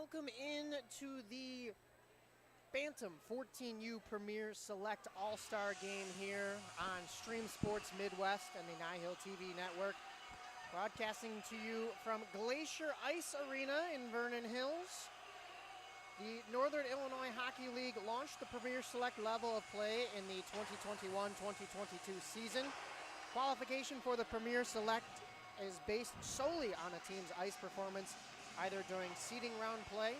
welcome in to the Bantam 14U Premier Select All-Star Game here on Stream Sports Midwest and the NIHL TV network. Broadcasting to you from Glacier Ice Arena in Vernon Hills. The Northern Illinois Hockey League launched the Premier Select level of play in the 2021-2022 season. Qualification for the Premier Select is based solely on a team's ice performance, either during seeding round play.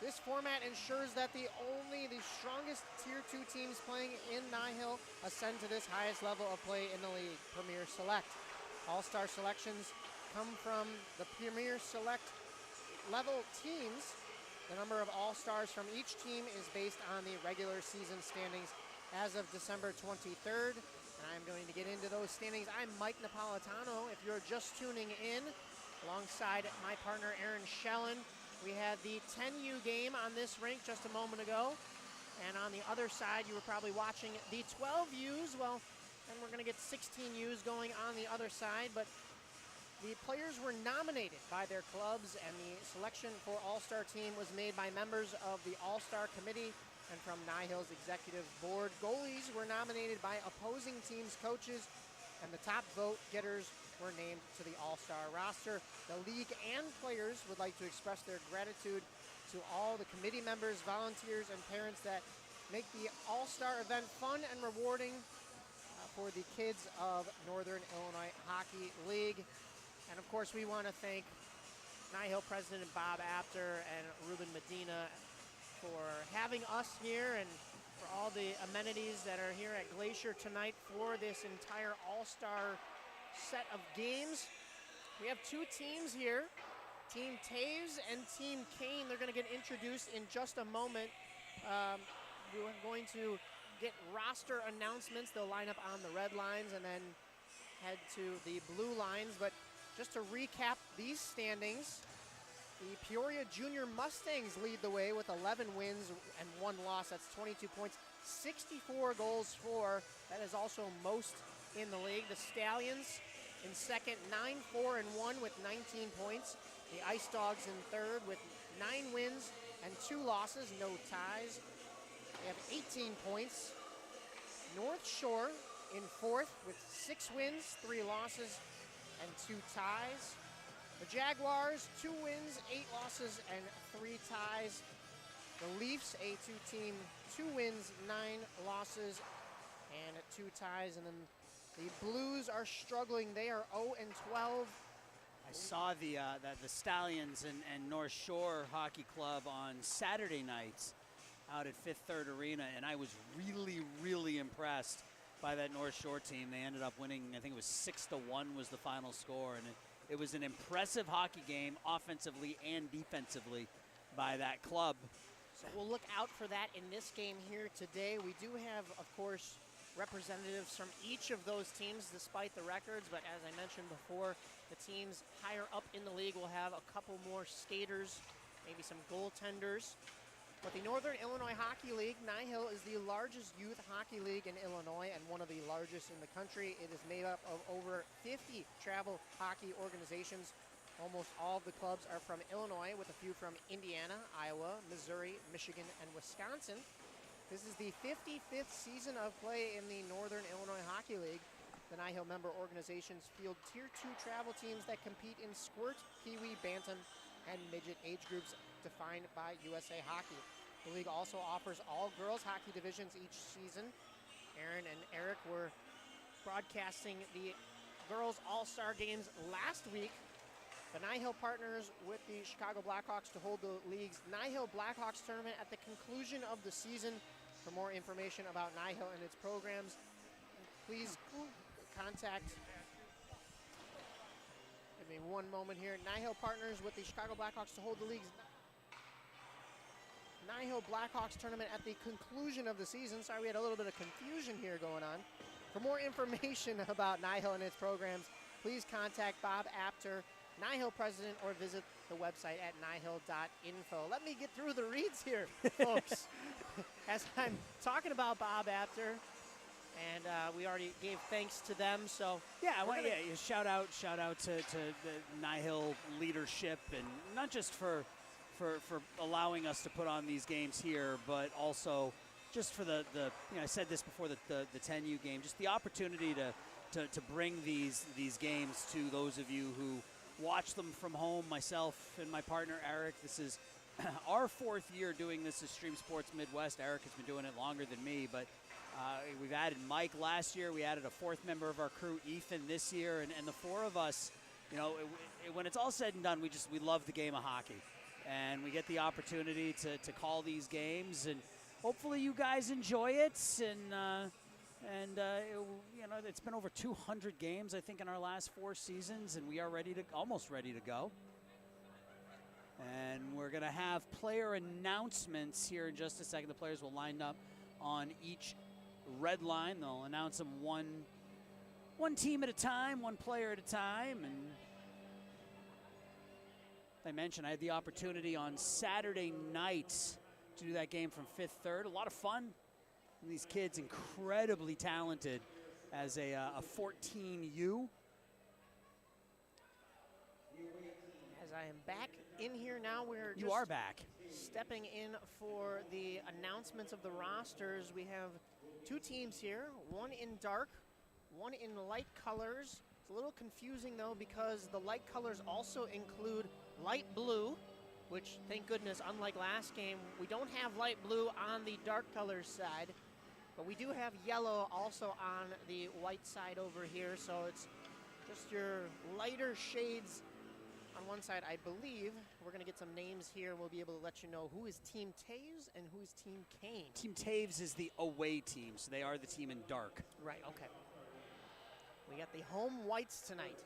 This format ensures that only the strongest Tier 2 teams playing in NIHL ascend to this highest level of play in the league, Premier Select. All-star selections come from the Premier Select level teams. The number of all-stars from each team is based on the regular season standings as of December 23rd. And I'm going to get into those standings. I'm Mike Napolitano. If you're just tuning in, alongside my partner Aaron Schellen, we had the 10U game on this rink just a moment ago. And on the other side, you were probably watching the 12Us. Well, and we're going to get 16Us going on the other side. But the players were nominated by their clubs, and the selection for All-Star team was made by members of the All-Star Committee and from NIHL's executive board. Goalies were nominated by opposing teams' coaches, and the top vote getters were named to the All-Star roster. The league and players would like to express their gratitude to all the committee members, volunteers, and parents that make the All-Star event fun and rewarding for the kids of Northern Illinois Hockey League. And of course, we want to thank NIHL President Bob Apter and Ruben Medina for having us here and for all the amenities that are here at Glacier tonight for this entire all-star set of games. We have two teams here, Team Taves and Team Kane. They're going to get introduced in just a moment. We're going to get roster announcements. They'll line up on the red lines and then head to the blue lines. But just to recap these standings, the Peoria Junior Mustangs lead the way with 11 wins and 1 loss. That's 22 points, 64 goals for. That is also most in the league. The Stallions in second, 9-4-1 with 19 points. The Ice Dogs in third with 9 wins and 2 losses, no ties. They have 18 points. North Shore in fourth with 6 wins, 3 losses, and 2 ties. The Jaguars, 2 wins, 8 losses, and 3 ties. The Leafs, A2 team, 2 wins, 9 losses, and 2 ties. And then the Blues are struggling. They are 0-12. I saw the Stallions and North Shore Hockey Club on Saturday nights out at Fifth Third Arena, and I was really, really impressed by that North Shore team. They ended up winning, I think it was 6-1 was the final score, and it was an impressive hockey game offensively and defensively by that club. So we'll look out for that in this game here today. We do have, of course, representatives from each of those teams despite the records, but as I mentioned before, the teams higher up in the league will have a couple more skaters, maybe some goaltenders. But the Northern Illinois Hockey League, NIHL, is the largest youth hockey league in Illinois and one of the largest in the country. It is made up of over 50 travel hockey organizations. Almost all of the clubs are from Illinois, with a few from Indiana, Iowa, Missouri, Michigan, and Wisconsin. This is the 55th season of play in the Northern Illinois Hockey League. The NIHL member organizations field Tier 2 travel teams that compete in squirt, peewee, bantam, and midget age groups defined by USA Hockey. The league also offers all girls hockey divisions each season. Aaron and Eric were broadcasting the girls all-star games last week. The NIHL partners with the Chicago Blackhawks to hold the league's NIHL Blackhawks tournament at the conclusion of the season. For more information about NIHL and its programs, please contact, give me one moment here. NIHL partners with the Chicago Blackhawks to hold the league's NIHL Blackhawks tournament at the conclusion of the season. Sorry, we had a little bit of confusion here going on. For more information about NIHL and its programs, please contact Bob Apter, NIHL president, or visit the website at nihil.info. Let me get through the reads here, folks. As I'm talking about Bob Apter, and we already gave thanks to them. So shout out to the NIHL leadership, and not just for for allowing us to put on these games here, but also just for the I said this before the 10U game, just the opportunity to bring these games to those of you who watch them from home. Myself and my partner Eric, this is our 4th year doing this as Stream Sports Midwest. Eric has been doing it longer than me, but we've added Mike last year. We added a 4th member of our crew, Ethan, this year, and the 4 of us, when it's all said and done, we love the game of hockey, and we get the opportunity to call these games, and hopefully you guys enjoy it. And it's been over 200 games, I think, in our last 4 seasons, and we are almost ready to go. And we're going to have player announcements here in just a second. The players will line up on each red line. They'll announce them one team at a time, one player at a time. And I mentioned I had the opportunity on Saturday night to do that game from 5th Third. A lot of fun. And these kids incredibly talented as a 14U. As I am back in here now, You are back. Stepping in for the announcements of the rosters. We have 2 teams here, one in dark, one in light colors. It's a little confusing though, because the light colors also include light blue, which, thank goodness, unlike last game, we don't have light blue on the dark colors side, but we do have yellow also on the white side over here, so it's just your lighter shades on one side. I believe we're going to get some names here, and we'll be able to let you know who is Team Taves and who is Team Kane. Team Taves is the away team, so they are the team in dark. Right, okay. We got the home whites tonight.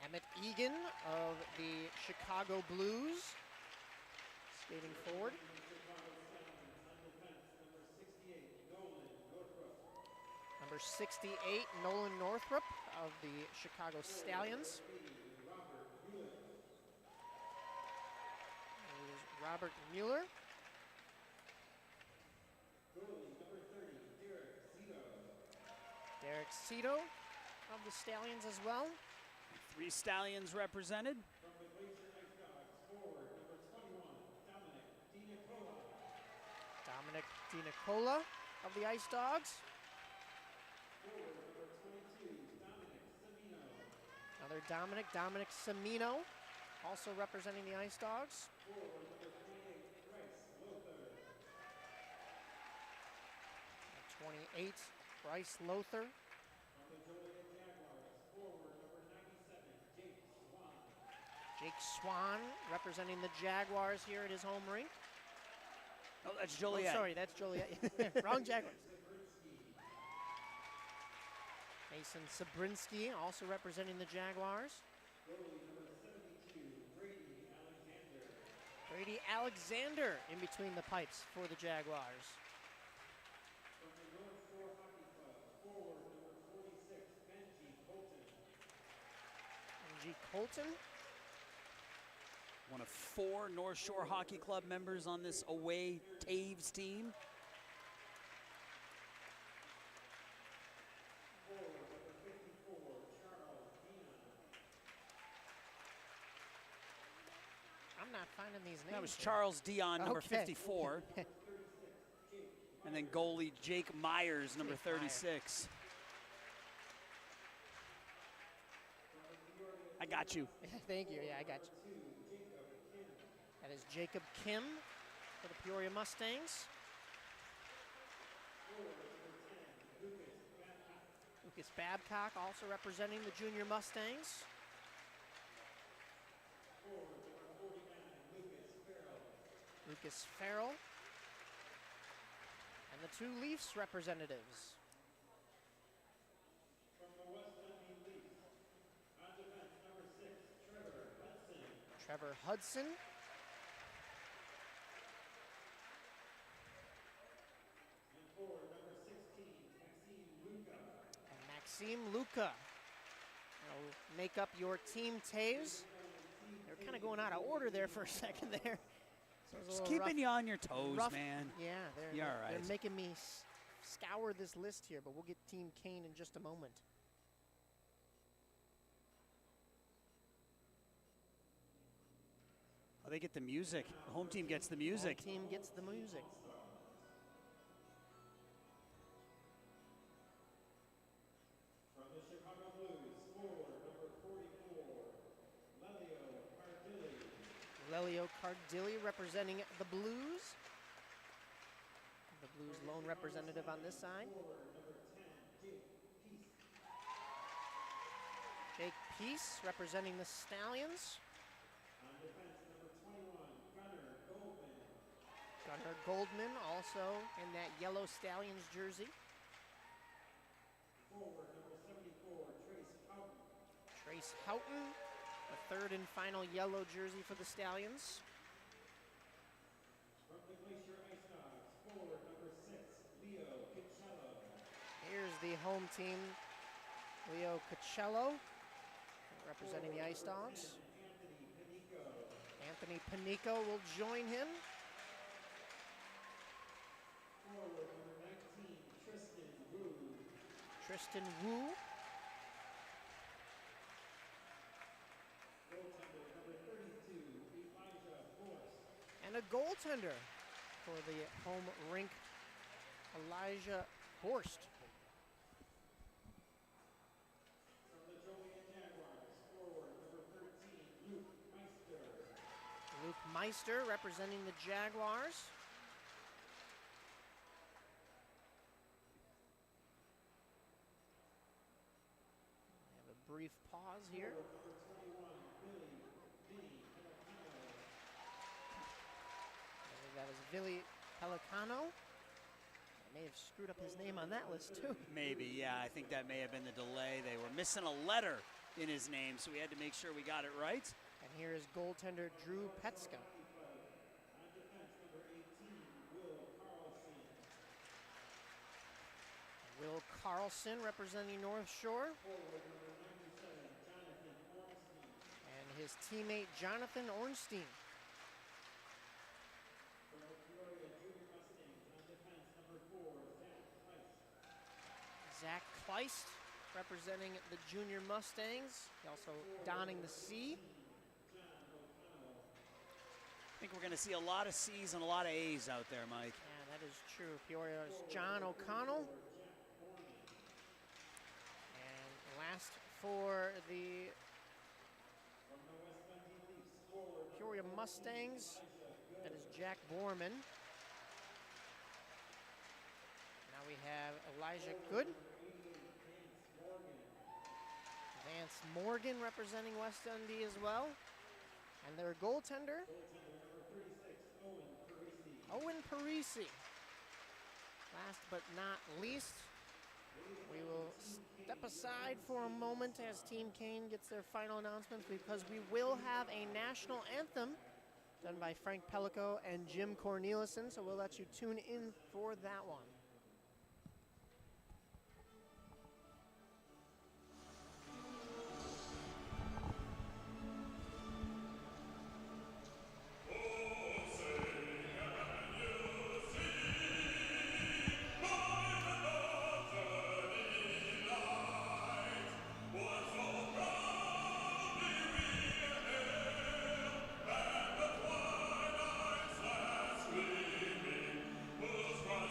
Emmett Egan of the Chicago Blues, skating forward. Number 68, Nolan Northrup of the Chicago Stallions. There's Robert Mueller. Derek Cito of the Stallions as well. 3 Stallions represented. Dominic DiNicola of the Ice Dogs. Another Dominic Semino, also representing the Ice Dogs. 28, Bryce Lothar. Jake Swan representing the Jaguars here at his home rink. Oh, that's Joliet. Oh, sorry, that's Joliet. Wrong Jaguars. Mason Sabrinsky also representing the Jaguars. Brady Alexander in between the pipes for the Jaguars. Benji Colton. One of 4 North Shore Hockey Club members on this away Taves team. I'm not finding these names. That was here. Charles Dion, number Okay. 54. And then goalie Jake Myers, number 36. I got you. Thank you. Yeah, I got you. That is Jacob Kim for the Peoria Mustangs. Lucas Babcock also representing the Junior Mustangs. Lucas Farrell. And the 2 Leafs representatives. Trevor Hudson. And Maxime Luca. That'll make up your Team Taves. They're kind of going out of order there for a second there. So Just keeping you on your toes, man. Yeah, You're all right. They're making me scour this list here, but we'll get Team Kane in just a moment. Oh, they get the music. The home team gets the music. Home team gets the music. From the Chicago Blues, forward number 44, Lelio Cardilli representing the Blues. The Blues lone representative on this side. Jake Peace representing the Stallions. On defense, number 21, Gunnar Goldman also in that yellow Stallions jersey. Forward, number 74, Trace Houghton, the third and final yellow jersey for the Stallions. From the Glacier Ice Dogs, forward, number 6, Leo Coachella. Here's the home team, Leo Coachella, representing the Ice Dogs. Anthony Panico will join him. Forward, number 19, Tristan Wu. Goaltender, number 32, Elijah Force. And a goaltender for the home rink, Elijah Horst. From the Joliet Jaguars, forward, number 13, Luke Meister. Luke Meister representing the Jaguars. We have a brief pause here. Number 21, Vinny Pelicano. I think that was Billy Pelicano. I may have screwed up his name on that list too. Maybe, yeah. I think that may have been the delay. They were missing a letter in his name, so we had to make sure we got it right. And here is goaltender Drew Petska. On defense, number 18, Will Carlson. Will Carlson representing North Shore. Forward, number 97, Jonathan Ormsby. And his teammate Jonathan Ornstein. From the Peoria Junior Mustangs, on defense, number 4, Zach Price. Zach Kleist representing the Junior Mustangs. He also donning the C. I think we're going to see a lot of C's and a lot of A's out there, Mike. Yeah, that is true. Peoria's John O'Connell. And last for the Peoria Mustangs, that is Jack Borman. Now we have Elijah Good. Vance Morgan representing West Dundee as well. And their goaltender, Owen Parisi. Last but not least, we will step aside for a moment as Team Kane gets their final announcements, because we will have a national anthem done by Frank Pellico and Jim Cornelison, so we'll let you tune in for that one.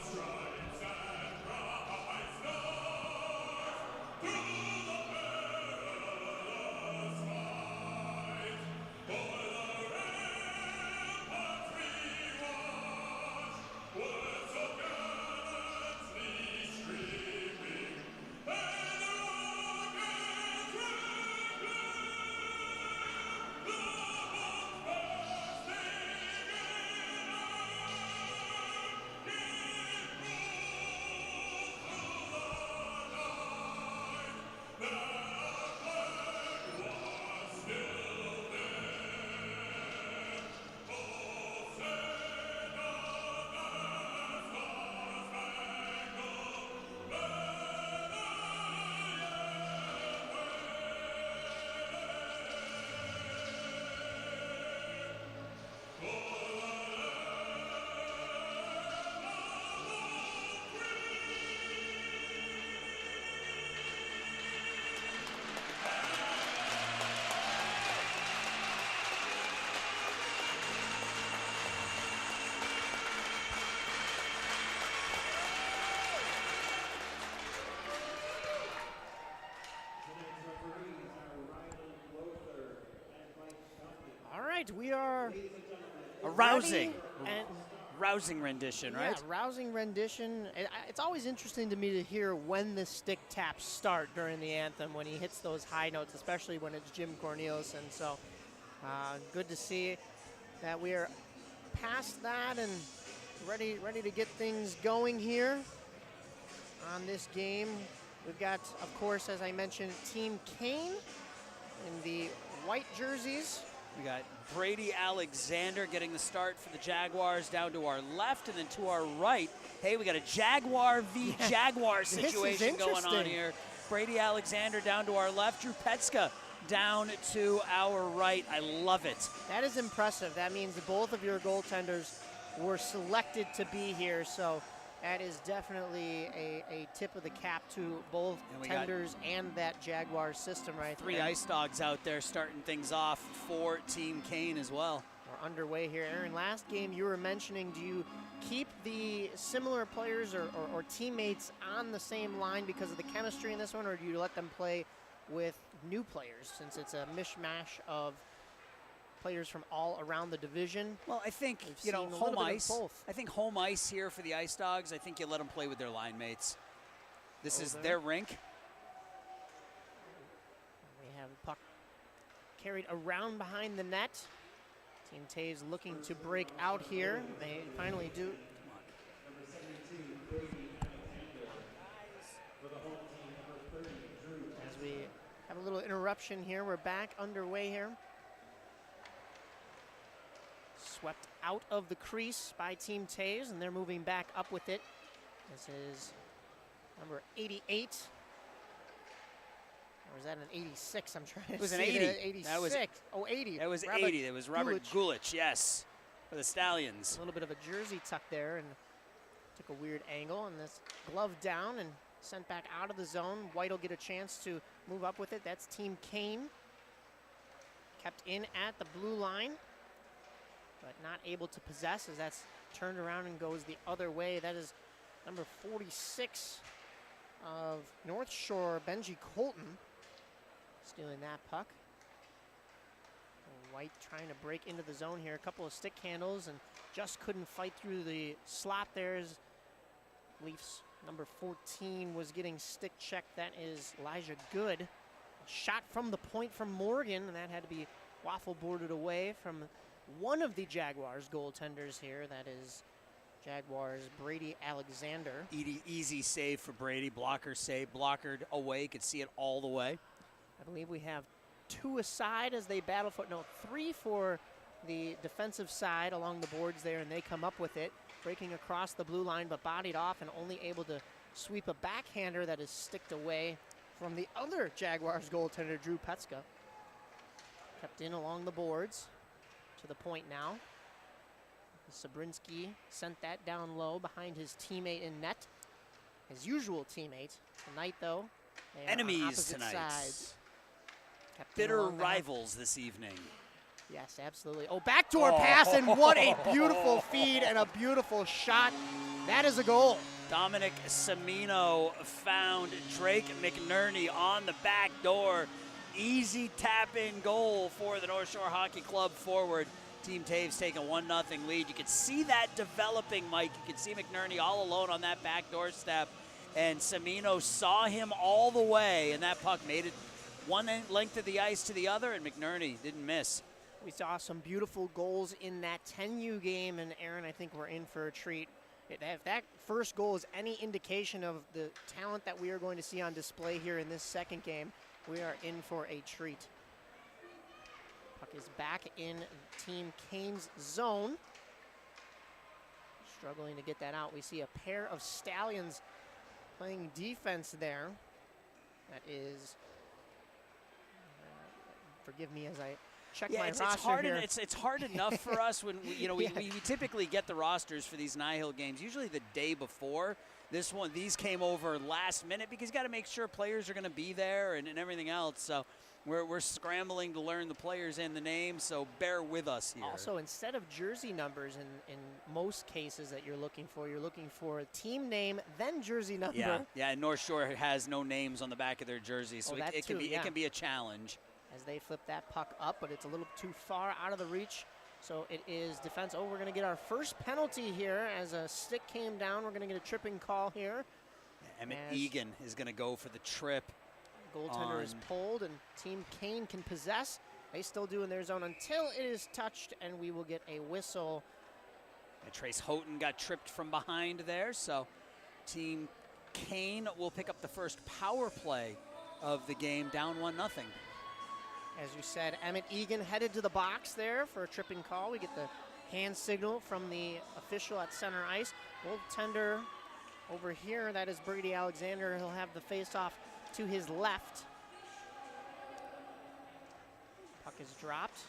Strike. right, we are A rousing, ready and rousing rendition, right? yeah, rousing rendition. It's always interesting to me to hear when the stick taps start during the anthem, when he hits those high notes, especially when it's Jim Cornelius. And so good to see that we are past that and ready to get things going here on this game. We've got, of course, as I mentioned, Team Kane in the white jerseys. We got Brady Alexander getting the start for the Jaguars down to our left, and then to our right, hey, we got a Jaguar v. Jaguar situation going on here. Brady Alexander down to our left, Drew Petska down to our right. I love it. That is impressive. That means that both of your goaltenders were selected to be here, so that is definitely a tip of the cap to both tenders and that Jaguar system right there. 3 Ice Dogs out there starting things off for Team Kane as well. We're underway here. Aaron, last game you were mentioning, do you keep the similar players or teammates on the same line because of the chemistry in this one, or do you let them play with new players since it's a mishmash of players from all around the division? Well, I think, We've seen home ice. both. I think home ice here for the Ice Dogs, I think you let them play with their line mates. This is their rink. We have the puck carried around behind the net. Team Taves looking to break out here. They finally do. As we have a little interruption here, we're back underway here. Swept out of the crease by Team Taves, and they're moving back up with it. This is number 88. Or is that an 86? I'm trying to see. It was an 80. 86. That was, 80. That was 80. That was Robert Gulich, yes, for the Stallions. A little bit of a jersey tuck there, and took a weird angle, and this glove down and sent back out of the zone. White will get a chance to move up with it. That's Team Kane. Kept in at the blue line, but not able to possess as that's turned around and goes the other way. That is number 46 of North Shore, Benji Colton, stealing that puck. White trying to break into the zone here. A couple of stick handles and just couldn't fight through the slot there as Leafs number 14 was getting stick checked. That is Elijah Good. A shot from the point from Morgan, and that had to be waffle boarded away from one of the Jaguars goaltenders here. That is Jaguars Brady Alexander. Easy save for Brady. Blocker save. Blockered away. Could see it all the way. I believe we have 2 aside as they battle for, no, 3 for the defensive side along the boards there, and they come up with it, breaking across the blue line, but bodied off and only able to sweep a backhander that is sticked away from the other Jaguars goaltender, Drew Petska. Kept in along the boards to the point now. Sabrinsky sent that down low behind his teammate in net, his usual teammate. Tonight, though, they are enemies on opposite tonight. sides. Bitter rivals this evening. Yes, absolutely. Oh, backdoor pass, and what a beautiful feed and a beautiful shot. That is a goal. Dominic Semino found Drake McNerney on the back door. Easy tap-in goal for the North Shore Hockey Club forward. Team Taves taking a 1-0 lead. You can see that developing, Mike. You can see McNerney all alone on that back doorstep, and Semino saw him all the way, and that puck made it one length of the ice to the other, and McNerney didn't miss. We saw some beautiful goals in that 10U game, and Aaron, I think we're in for a treat. If that first goal is any indication of the talent that we are going to see on display here in this second game, we are in for a treat. Puck is back in Team Kane's zone. Struggling to get that out. We see a pair of Stallions playing defense there. That is, forgive me as I check my roster here. It's hard enough for us when we typically get the rosters for these NIHL games usually the day before. These came over last minute because you got to make sure players are going to be there and everything else. So we're scrambling to learn the players and the names. So bear with us here. Also, instead of jersey numbers in most cases that you're looking for a team name, then jersey number. Yeah. And North Shore has no names on the back of their jerseys, so it can be a challenge. as they flip that puck up, but it's a little too far out of the reach. So it is defense. Oh, we're going to get our first penalty here as a stick came down. We're going to get a tripping call here. Emmett Egan is going to go for the trip. Goaltender is pulled, and Team Kane can possess. They still do in their zone until it is touched, and we will get a whistle. And Trace Houghton got tripped from behind there, so Team Kane will pick up the first power play of the game, down 1-0. As you said, Emmett Egan headed to the box there for a tripping call. We get the hand signal from the official at center ice. Goaltender over here, that is Brady Alexander. He'll have the face-off to his left. Puck is dropped.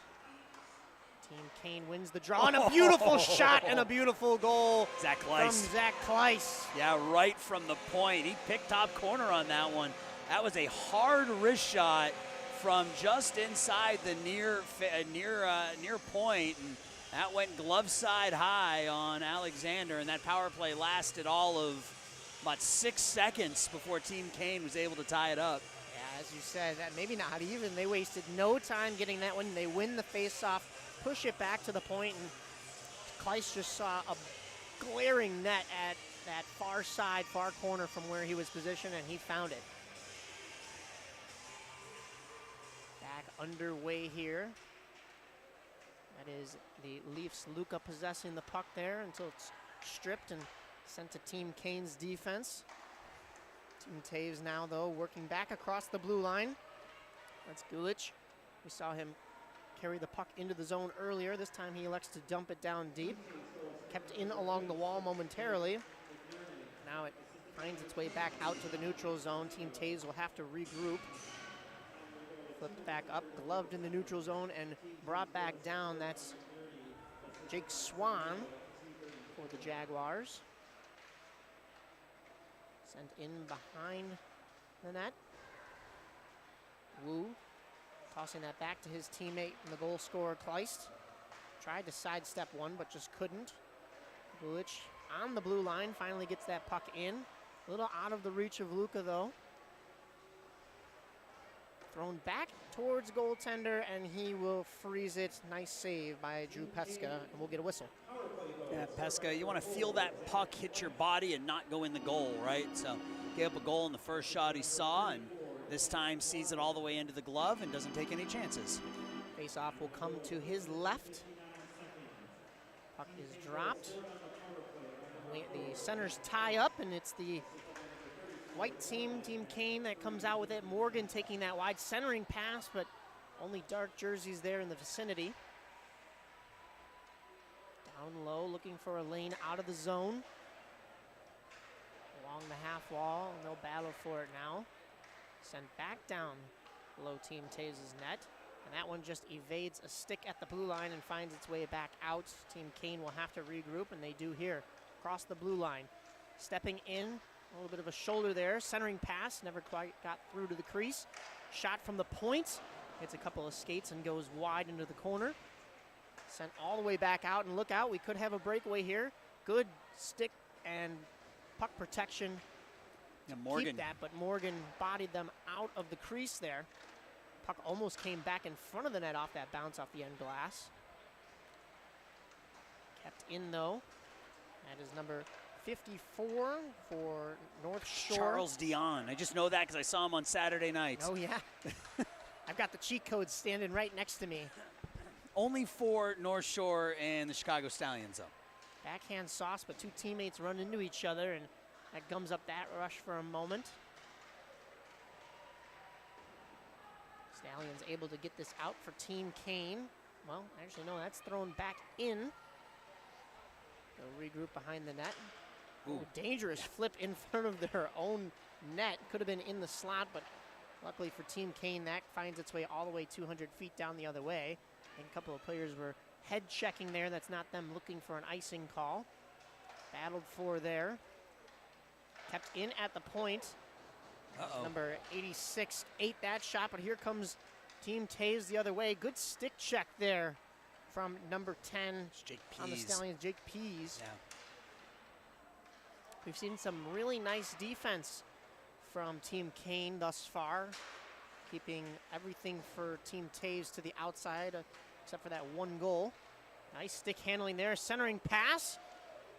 Team Kane wins the draw, and a beautiful shot and a beautiful goal Zach from Kleiss. Zach Kleiss. Yeah, right from the point. He picked top corner on that one. That was a hard wrist shot from just inside the near point, and that went glove side high on Alexander, and that power play lasted all of about 6 seconds before Team Kane was able to tie it up. Yeah, as you said, that maybe not even. They wasted no time getting that one. They win the face-off, push it back to the point, and Kleiss just saw a glaring net at that far side, far corner from where he was positioned, and he found it. Back underway here. That is the Leafs' Luka possessing the puck there until it's stripped and sent to Team Kane's defense. Team Taves now, though, working back across the blue line. That's Gulich. We saw him carry the puck into the zone earlier. This time he elects to dump it down deep. Kept in along the wall momentarily. Now it finds its way back out to the neutral zone. Team Taves will have to regroup. Flipped back up, gloved in the neutral zone, and brought back down. That's Jake Swan for the Jaguars. Sent in behind the net. Wu tossing that back to his teammate and the goal scorer, Kleist. Tried to sidestep one, but just couldn't. Gulich on the blue line, finally gets that puck in. A little out of the reach of Luka, though. Thrown back towards goaltender, and he will freeze it. Nice save by Drew Peska, and we'll get a whistle. Yeah, Peska, you want to feel that puck hit your body and not go in the goal, right? So gave up a goal in the first shot he saw, and this time sees it all the way into the glove and doesn't take any chances. Face-off will come to his left. Puck is dropped. The centers tie up, and it's the white team, Team Kane, that comes out with it. Morgan taking that wide centering pass, but only dark jerseys there in the vicinity. Down low, looking for a lane out of the zone. Along the half wall, and they'll battle for it now. Sent back down below Team Taves' net. And that one just evades a stick at the blue line and finds its way back out. Team Kane will have to regroup, and they do here. Across the blue line. Stepping in, a little bit of a shoulder there. Centering pass, never quite got through to the crease. Shot from the point. Hits a couple of skates and goes wide into the corner. Sent all the way back out, and look out, we could have a breakaway here. Good stick and puck protection to keep that, but Morgan bodied them out of the crease there. Puck almost came back in front of the net off that bounce off the end glass. Kept in, though. That is number 54 for North Shore. Charles Dion. I just know that because I saw him on Saturday nights. Oh, yeah. I've got the cheat codes standing right next to me. Only for North Shore and the Chicago Stallions, though. Backhand sauce, but two teammates run into each other, and that gums up that rush for a moment. Stallions able to get this out for Team Kane. Well, actually, no, that's thrown back in. They'll regroup behind the net. Ooh, dangerous flip in front of their own net. Could have been in the slot, but luckily for Team Kane, that finds its way all the way 200 feet down the other way. And a couple of players were head checking there. That's not them looking for an icing call. Battled for there. Kept in at the point. Number 86 ate that shot, but here comes Team Taves the other way. Good stick check there from number 10 on the Stallions, Jake Pease. Yeah. We've seen some really nice defense from Team Kane thus far. keeping everything for Team Taves to the outside, except for that one goal. Nice stick handling there, centering pass,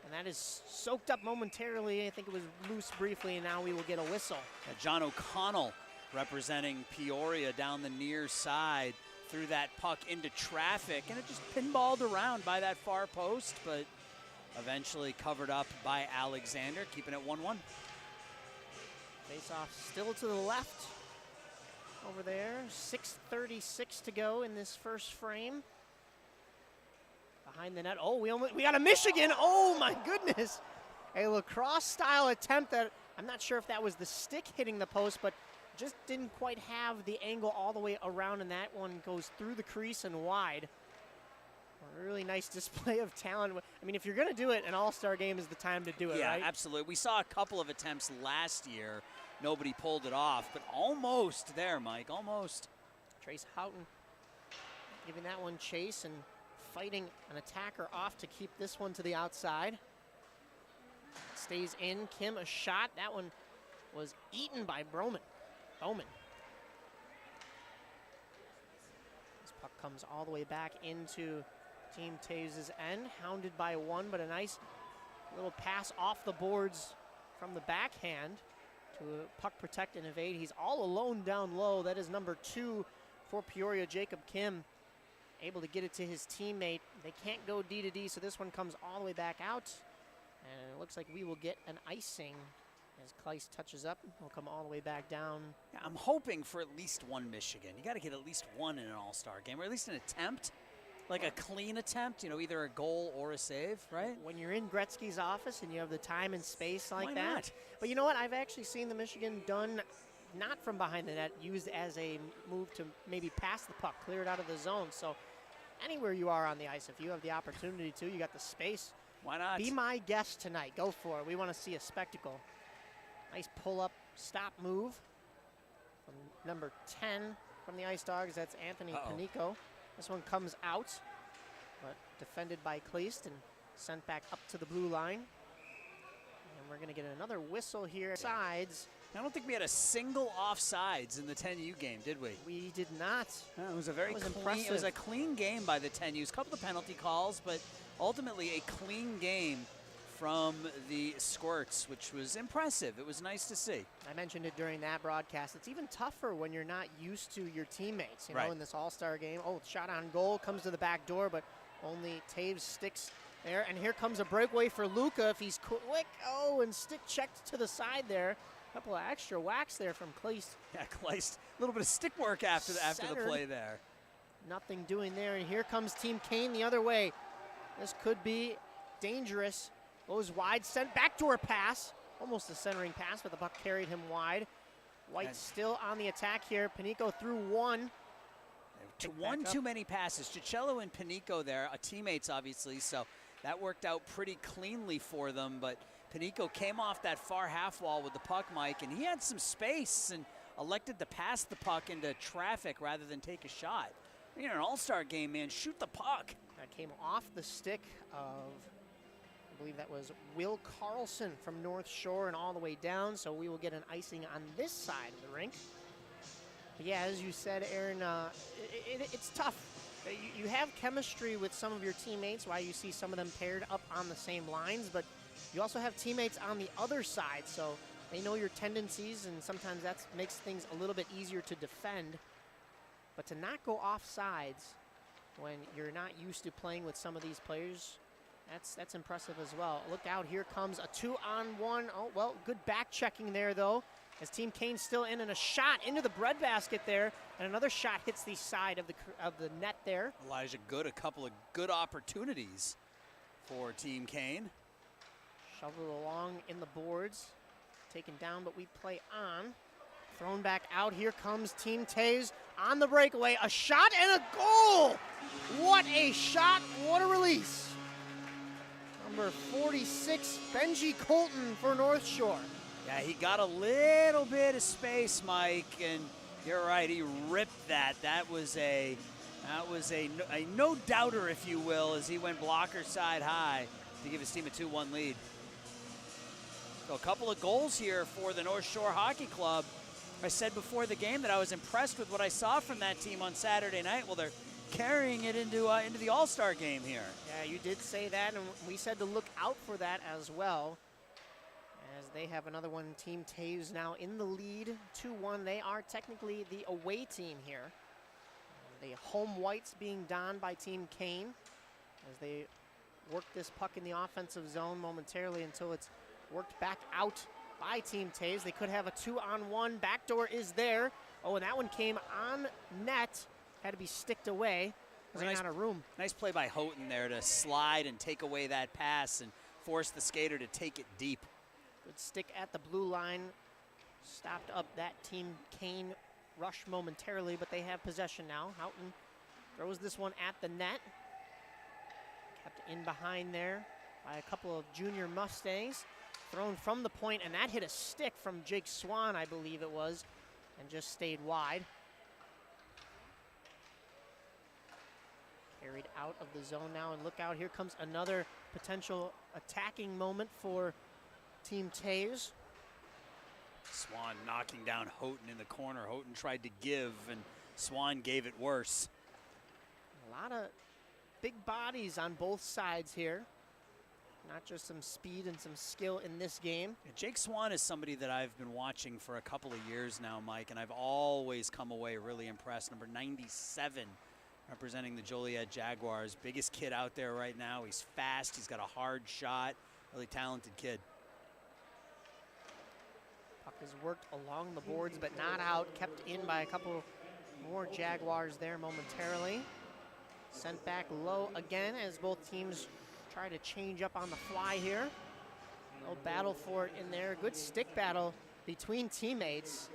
and that is soaked up momentarily. I think it was loose briefly, and now we will get a whistle. John O'Connell representing Peoria down the near side, threw that puck into traffic, and it just pinballed around by that far post, but eventually covered up by Alexander, keeping it 1-1. Face off still to the left over there. 6:36 to go in this first frame. Behind the net. Oh, we got a Michigan. Oh my goodness. A lacrosse style attempt that I'm not sure if that was the stick hitting the post, but just didn't quite have the angle all the way around, and that one goes through the crease and wide. A really nice display of talent. I mean, if you're going to do it, an all-star game is the time to do it, yeah, right? Yeah, absolutely. We saw a couple of attempts last year. Nobody pulled it off, but almost there, Mike, almost. Trace Houghton giving that one chase and fighting an attacker off to keep this one to the outside. Stays in. Kim, a shot. That one was eaten by Bowman. This puck comes all the way back into Team Taves' end, hounded by one, but a nice little pass off the boards from the backhand to puck protect and evade. He's all alone down low. That is number 2 for Peoria, Jacob Kim, able to get it to his teammate. They can't go D to D, so this one comes all the way back out. And it looks like we will get an icing as Kleist touches up. He'll come all the way back down. Yeah, I'm hoping for at least one Michigan. You got to get at least one in an all-star game, or at least an attempt, like a clean attempt, you know, either a goal or a save, right? When you're in Gretzky's office and you have the time and space like Why that. not? But you know what? I've actually seen the Michigan done not from behind the net, used as a move to maybe pass the puck, clear it out of the zone. So anywhere you are on the ice, if you have the opportunity to, you got the space. Why not? Be my guest tonight. Go for it. We want to see a spectacle. Nice pull-up stop move from number 10 from the Ice Dogs. That's Anthony Panico. This one comes out, but defended by Kleist and sent back up to the blue line. And we're going to get another whistle here. Sides. I don't think we had a single offsides in the 10U game, did we? We did not. No, it was a very clean. Impressive. It was a clean game by the 10Us. A couple of penalty calls, but ultimately a clean game from the Squirts, which was impressive. It was nice to see. I mentioned it during that broadcast. It's even tougher when you're not used to your teammates, you Right. know, in this all-star game. Oh, shot on goal, comes to the back door, but only Taves sticks there. And here comes a breakaway for Luca if he's quick. Oh, and stick checked to the side there. A couple of extra whacks there from Kleist. Yeah, Kleist, a little bit of stick work after the play there. Nothing doing there, and here comes Team Kane the other way. This could be dangerous. Goes wide, sent backdoor pass. Almost a centering pass, but the puck carried him wide. White still on the attack here. Panico threw one. One too many passes. Cicello and Panico there, teammates obviously, so that worked out pretty cleanly for them, but Panico came off that far half wall with the puck, Mike, and he had some space and elected to pass the puck into traffic rather than take a shot. You're in an all-star game, man. Shoot the puck. That came off the stick of, I believe that was Will Carlson from North Shore and all the way down, so we will get an icing on this side of the rink. But yeah, as you said, Aaron, it's tough. You have chemistry with some of your teammates, why you see some of them paired up on the same lines, but you also have teammates on the other side, so they know your tendencies, and sometimes that makes things a little bit easier to defend. But to not go off sides when you're not used to playing with some of these players, that's impressive as well. Look out, here comes a 2-on-1. Oh, well, good back checking there, though, as Team Kane's still in, and a shot into the breadbasket there, and another shot hits the side of the net there. Elijah Good, a couple of good opportunities for Team Kane. Shoveled along in the boards, taken down, but we play on. Thrown back out, here comes Team Taves on the breakaway. A shot and a goal! What a shot, what a release. Number 46, Benji Colton for North Shore. Yeah, he got a little bit of space, Mike, and you're right, he ripped that. That was a no-doubter, if you will, as he went blocker side high to give his team a 2-1 lead. So a couple of goals here for the North Shore Hockey Club. I said before the game that I was impressed with what I saw from that team on Saturday night. Well, they're carrying it into the All-Star game here. Yeah, you did say that, and we said to look out for that as well. As they have another one, Team Taves now in the lead, 2-1. They are technically the away team here. The home whites being donned by Team Kane as they work this puck in the offensive zone momentarily until it's worked back out by Team Taves. They could have a 2-on-1. Backdoor is there. Oh, and that one came on net. Had to be sticked away. Ran out of room. Nice play by Houghton there to slide and take away that pass and force the skater to take it deep. Good stick at the blue line. Stopped up that Team Kane rush momentarily, but they have possession now. Houghton throws this one at the net. Kept in behind there by a couple of junior Mustangs. Thrown from the point, and that hit a stick from Jake Swan, I believe it was, and just stayed wide. Carried out of the zone now, and look out, here comes another potential attacking moment for Team Taves. Swan knocking down Houghton in the corner. Houghton tried to give, and Swan gave it worse. A lot of big bodies on both sides here. Not just some speed and some skill in this game. Yeah, Jake Swan is somebody that I've been watching for a couple of years now, Mike, and I've always come away really impressed. Number 97, representing the Joliet Jaguars. Biggest kid out there right now. He's fast. He's got a hard shot. Really talented kid. Puck has worked along the boards, but not out. Kept in by a couple more Jaguars there momentarily. Sent back low again as both teams try to change up on the fly here. No battle for it in there. Good stick battle between teammates.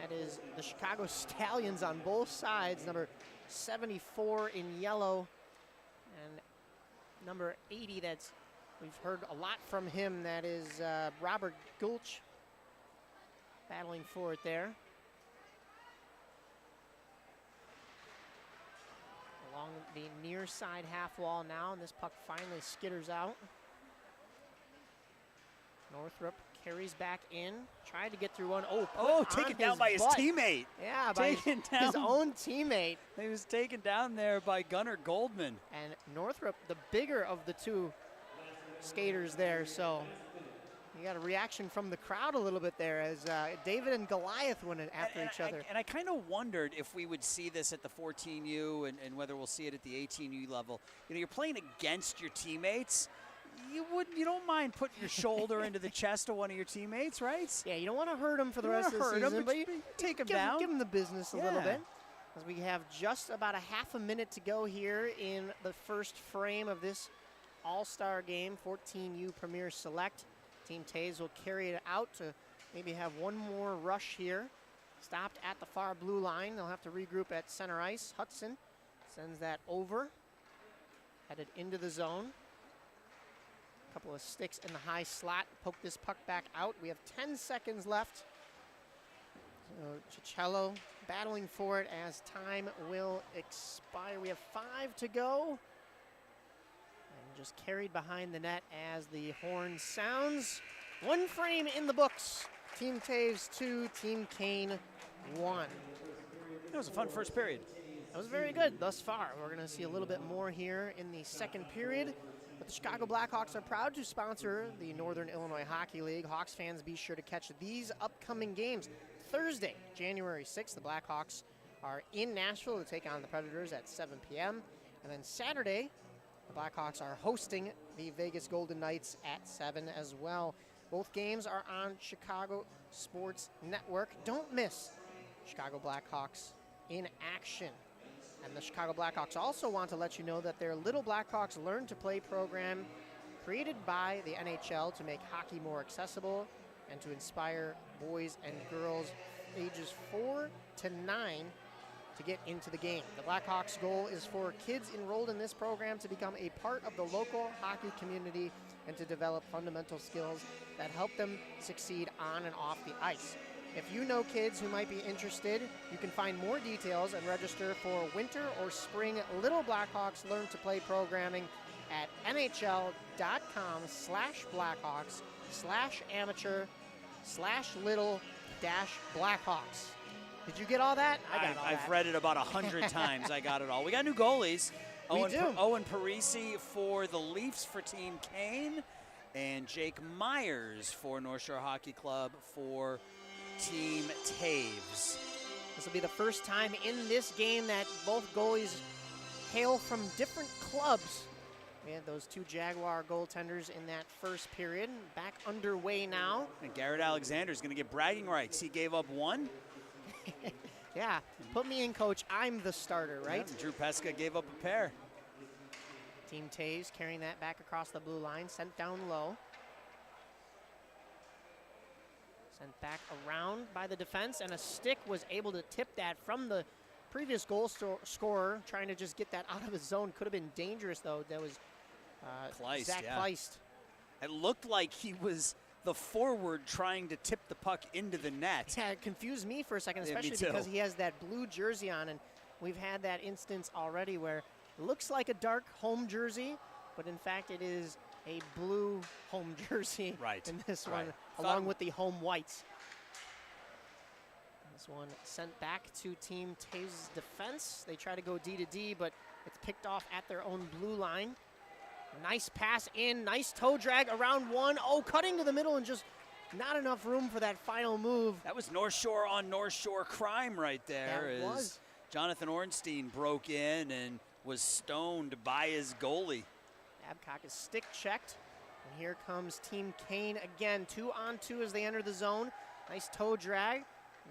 That is the Chicago Stallions on both sides. Number 74 in yellow and number 80, that's, we've heard a lot from him. That is Robert Gulch battling for it there. Along the near side half wall now, and this puck finally skitters out. Northrup carries back in, tried to get through one. Oh, taken down by his teammate. Yeah, by his own teammate. He was taken down there by Gunnar Goldman. And Northrup, the bigger of the two skaters there, so you got a reaction from the crowd a little bit there as David and Goliath went after each other. And I kind of wondered if we would see this at the 14U and whether we'll see it at the 18U level. You know, you're playing against your teammates. You don't mind putting your shoulder into the chest of one of your teammates, right? Yeah, you don't want to hurt them for the rest of the season, but you take them down. Give them the business a little bit. As we have just about a half a minute to go here in the first frame of this All-Star game, 14U Premier Select. Team Taves will carry it out to maybe have one more rush here. Stopped at the far blue line. They'll have to regroup at center ice. Hudson sends that over. Headed into the zone. Couple of sticks in the high slot. Poke this puck back out. We have 10 seconds left. So Cicello battling for it as time will expire. We have 5 to go. And just carried behind the net as the horn sounds. One frame in the books. Team Taves 2, Team Kane 1. That was a fun first period. That was very good thus far. We're going to see a little bit more here in the second period. But the Chicago Blackhawks are proud to sponsor the Northern Illinois Hockey League. Hawks fans, be sure to catch these upcoming games. Thursday, January 6th, the Blackhawks are in Nashville to take on the Predators at 7 p.m. And then Saturday, the Blackhawks are hosting the Vegas Golden Knights at 7 as well. Both games are on Chicago Sports Network. Don't miss Chicago Blackhawks in action. And the Chicago Blackhawks also want to let you know that their Little Blackhawks Learn to Play program, created by the NHL to make hockey more accessible and to inspire boys and girls ages 4 to 9 to get into the game. The Blackhawks' goal is for kids enrolled in this program to become a part of the local hockey community and to develop fundamental skills that help them succeed on and off the ice. If you know kids who might be interested, you can find more details and register for winter or spring Little Blackhawks Learn to Play programming at nhl.com/Blackhawks/amateur/little Glacier-Blackhawks. Did you get all that? I got all I've that. read it about 100 times. I got it all. We got new goalies. We do. Owen Parisi for the Leafs for Team Kane, and Jake Myers for North Shore Hockey Club for Team Taves. This will be the first time in this game that both goalies hail from different clubs. We had those two Jaguar goaltenders in that first period. Back underway now. And Garrett Alexander is going to get bragging rights. He gave up one. Yeah, put me in, coach. I'm the starter, right? Yeah, Drew Pesca gave up a pair. Team Taves carrying that back across the blue line, sent down low. Sent back around by the defense, and a stick was able to tip that from the previous goal scorer, trying to just get that out of his zone. Could have been dangerous, though. That was Kleist, Zach yeah. Kleist. It looked like he was the forward trying to tip the puck into the net. Yeah, it confused me for a second, Yeah, me especially too. because he has that blue jersey on, and we've had that instance already where it looks like a dark home jersey, but in fact it is a blue home jersey Right, in this right. one, along with the home whites. This one sent back to Team Taves' defense. They try to go D to D, but it's picked off at their own blue line. Nice pass in, nice toe drag around one. Oh, cutting to the middle and just not enough room for that final move. That was North Shore on North Shore crime right there. That as was. Jonathan Ornstein broke in and was stoned by his goalie. Babcock is stick checked. And here comes Team Kane again. 2-on-2 as they enter the zone. Nice toe drag.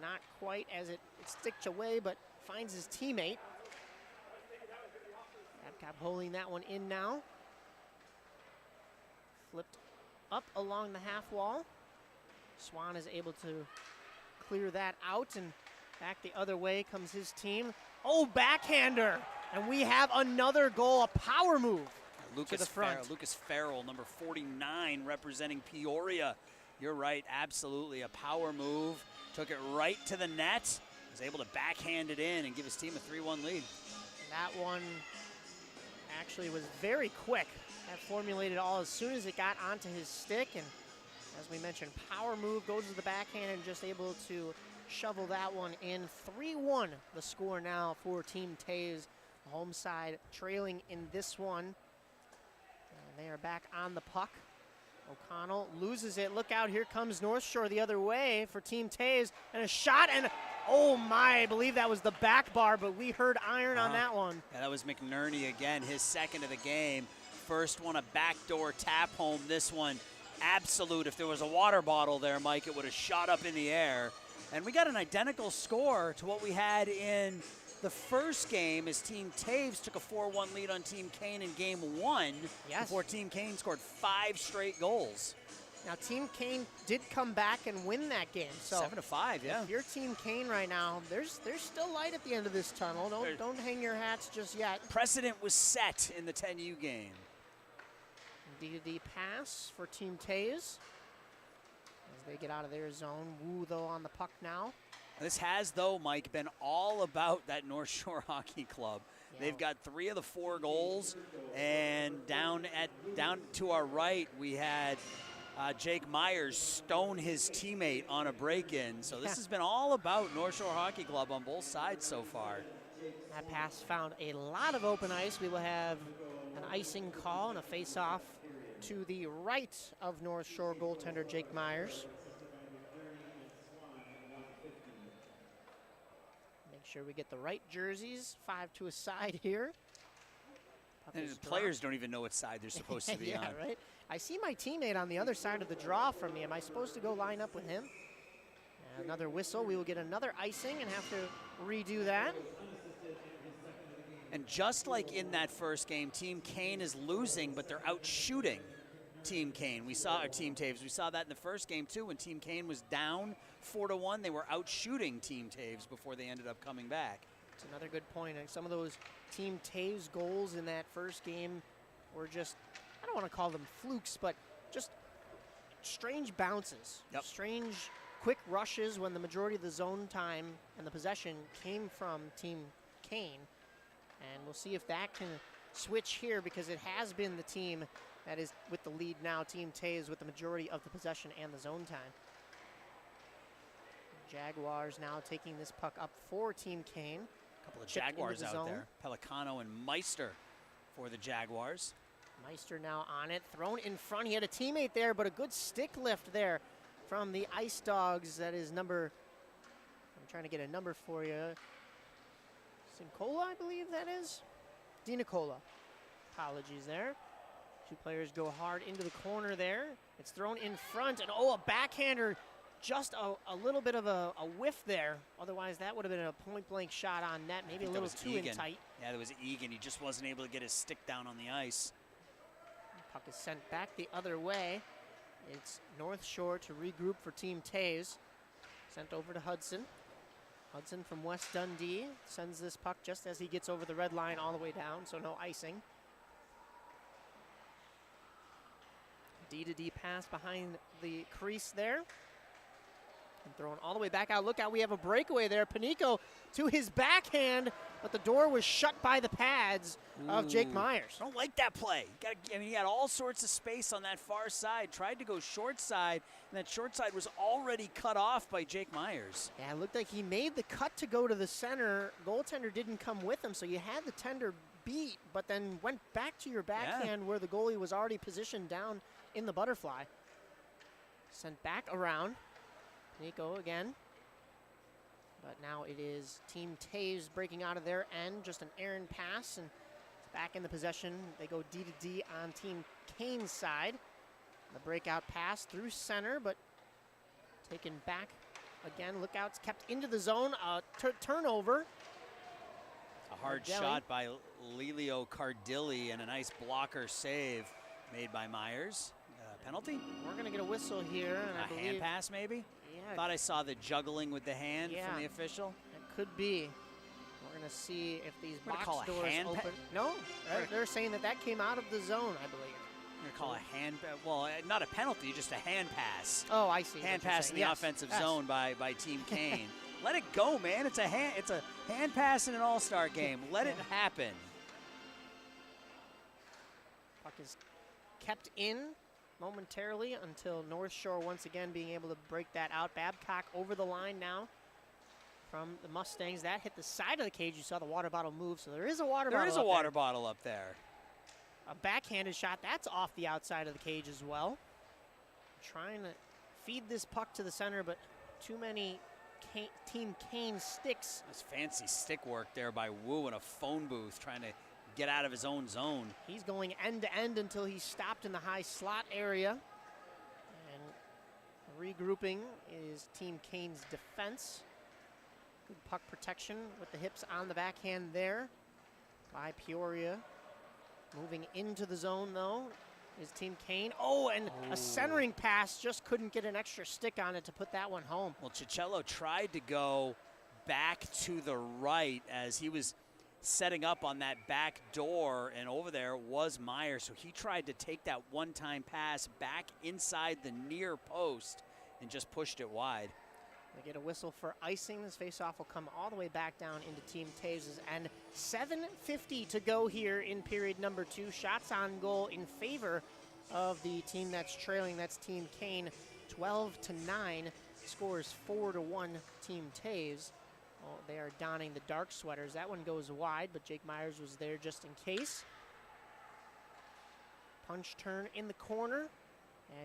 Not quite as it sticks away, but finds his teammate. Babcock holding that one in now. Flipped up along the half wall. Swan is able to clear that out, and back the other way comes his team. Oh, backhander! And we have another goal, a power move. To the front. Lucas Farrell, number 49, representing Peoria. You're right, absolutely. A power move. Took it right to the net. Was able to backhand it in and give his team a 3-1 lead. That one actually was very quick. That formulated all as soon as it got onto his stick. And as we mentioned, power move, goes to the backhand and just able to shovel that one in. 3-1 the score now for Team Taves. Home side trailing in this one. And they are back on the puck. O'Connell loses it. Look out, here comes North Shore the other way for Team Taves. And a shot, and oh my, I believe that was the back bar, but we heard iron on that one. Yeah, that was McNerney again, his second of the game. First one, a backdoor tap home. This one, absolute. If there was a water bottle there, Mike, it would have shot up in the air. And we got an identical score to what we had in the first game, as Team Taves took a 4-1 lead on Team Kane in game one. Yes. Before Team Kane scored 5 straight goals. Now, Team Kane did come back and win that game. So 7-5, yeah. if you're Team Kane right now, there's still light at the end of this tunnel. Don't hang your hats just yet. Precedent was set in the 10U game. D-to-D pass for Team Taves as they get out of their zone. Wu, though, on the puck now. This has, though, Mike, been all about that North Shore Hockey Club. Yeah. They've got 3 of the 4 goals, and down to our right, we had Jake Myers stone his teammate on a break-in. So this has been all about North Shore Hockey Club on both sides so far. That pass found a lot of open ice. We will have an icing call and a face-off to the right of North Shore goaltender Jake Myers. Make sure we get the right jerseys. 5 to a side here. Puck And is the players don't even know what side they're supposed to be yeah, on. right. I see my teammate on the other side of the draw from me. Am I supposed to go line up with him? Another whistle. We will get another icing and have to redo that. And just like in that first game, Team Kane is losing, but they're out shooting Team Kane. We saw our Team Taves. We saw that in the first game too. When Team Kane was down 4-1, they were out shooting Team Taves before they ended up coming back. It's another good point. And some of those Team Taves goals in that first game were just, I don't want to call them flukes, but just strange bounces. Yep. Strange quick rushes when the majority of the zone time and the possession came from Team Kane. And we'll see if that can switch here, because it has been the team that is with the lead now, Team Taves, with the majority of the possession and the zone time. Jaguars now taking this puck up for Team Kane. A couple of Chipped into Jaguars the out zone. there. Pelicano and Meister for the Jaguars. Meister now on it, thrown in front. He had a teammate there, but a good stick lift there from the Ice Dogs. That is number, I'm trying to get a number for you. Sincola, I believe that is. DiNicola. Apologies there. Two players go hard into the corner there. It's thrown in front, and oh, a backhander. Just a little bit of a whiff there. Otherwise, that would have been a point-blank shot on net. Maybe a little too in tight. Yeah, there was Egan. He just wasn't able to get his stick down on the ice. Puck is sent back the other way. It's North Shore to regroup for Team Taves. Sent over to Hudson. Hudson from West Dundee sends this puck just as he gets over the red line all the way down, so no icing. D-to-D pass behind the crease there. And thrown all the way back out. Look out, we have a breakaway there. Panico to his backhand, but the door was shut by the pads of Jake Myers. I don't like that play. He had all sorts of space on that far side. Tried to go short side, and that short side was already cut off by Jake Myers. Yeah, it looked like he made the cut to go to the center. Goaltender didn't come with him, so you had the tender beat, but then went back to your backhand where the goalie was already positioned down in the butterfly. Sent back around. Nico again. But now it is Team Taves breaking out of their end. Just an errant pass, and back in the possession. They go D-to-D on Team Kane's side. The breakout pass through center, but taken back again. Lookouts kept into the zone. Turnover. A hard shot by Lelio Cardilli and a nice blocker save made by Myers. Penalty? We're going to get a whistle here. And I believe hand pass maybe? Yeah. Thought I saw the juggling with the hand from the official. It could be. We're going to see if these box doors hand open. No, they're saying that came out of the zone, I believe. We're going to call a hand, well, not a penalty, just a hand pass. Oh, I see. Hand pass in the offensive zone by Team Kane. Let it go, man. It's a hand pass in an all-star game. Let it happen. Puck is kept in momentarily until North Shore once again being able to break that out. Babcock over the line now from the Mustangs. That hit the side of the cage. You saw the water bottle move, so there is a water bottle. There is a water bottle up there. A backhanded shot. That's off the outside of the cage as well. Trying to feed this puck to the center, but too many Team Kane sticks. That's fancy stick work there by Wu in a phone booth trying to get out of his own zone. He's going end to end until he's stopped in the high slot area. And regrouping is Team Kane's defense. Good puck protection with the hips on the backhand there by Peoria. Moving into the zone though is Team Kane. Oh, and a centering pass, just couldn't get an extra stick on it to put that one home. Well, Cicello tried to go back to the right as he was setting up on that back door, and over there was Myers, so he tried to take that one-time pass back inside the near post and just pushed it wide. They get a whistle for icing. This faceoff will come all the way back down into Team Taves' end. 7:50 to go here in period number 2. Shots on goal in favor of the team that's trailing. That's Team Kane, 12-9. Scores 4-1 Team Taves. Well, they are donning the dark sweaters. That one goes wide, but Jake Myers was there just in case. Punch turn in the corner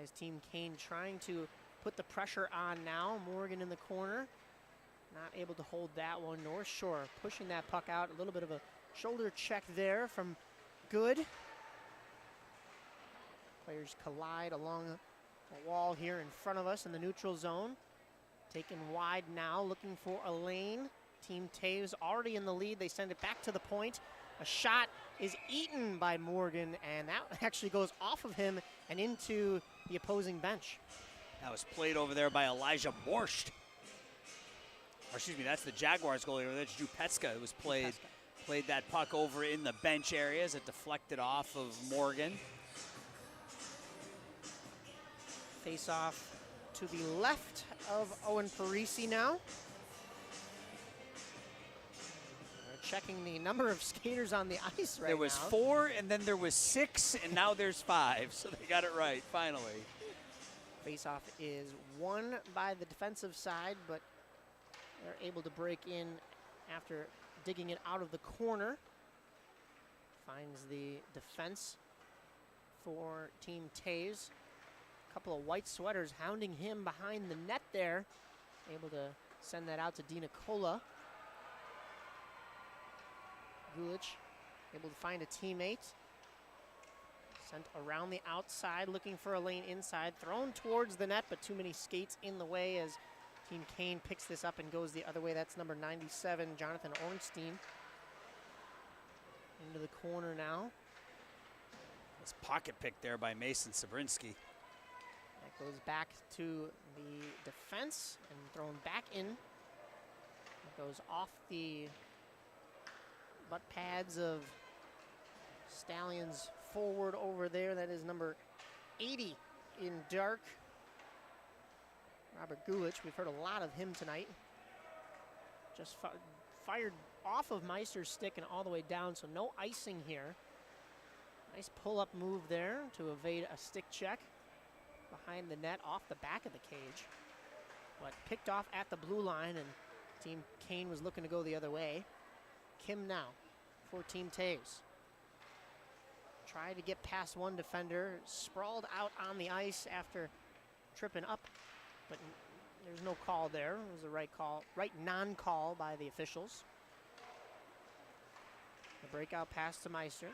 as Team Kane trying to put the pressure on now. Morgan in the corner, not able to hold that one. North Shore pushing that puck out. A little bit of a shoulder check there from Good. Players collide along the wall here in front of us in the neutral zone. Taken wide now, looking for a lane. Team Taves already in the lead. They send it back to the point. A shot is eaten by Morgan, and that actually goes off of him and into the opposing bench. That was played over there by Elijah Borscht. Or excuse me, that's the Jaguars goalie. That's Drew Petska. It was played that puck over in the bench area as it deflected off of Morgan. Face off to the left of Owen Parisi now. They're checking the number of skaters on the ice right now. There was 4, and then there was 6, and now there's 5. So they got it right, finally. Face-off is won by the defensive side, but They're able to break in after digging it out of the corner. Finds the defense for Team Taves. A couple of white sweaters hounding him behind the net there. Able to send that out to Di Nicola. Gulich able to find a teammate. Sent around the outside, looking for a lane inside. Thrown towards the net, but too many skates in the way as Team Kane picks this up and goes the other way. That's number 97, Jonathan Ornstein. Into the corner now. This pocket pick there by Mason Sabrinsky. That goes back to the defense and thrown back in. It goes off the butt pads of Stallions forward over there. That is number 80 in dark. Robert Gulich, we've heard a lot of him tonight. Just fired off of Meister's stick and all the way down, so no icing here. Nice pull-up move there to evade a stick check behind the net off the back of the cage. But picked off at the blue line, and Team Kane was looking to go the other way. Kim now for Team Taves. Tried to get past one defender, sprawled out on the ice after tripping up, but there's no call there. It was the right call, right non-call by the officials. The breakout pass to Meister.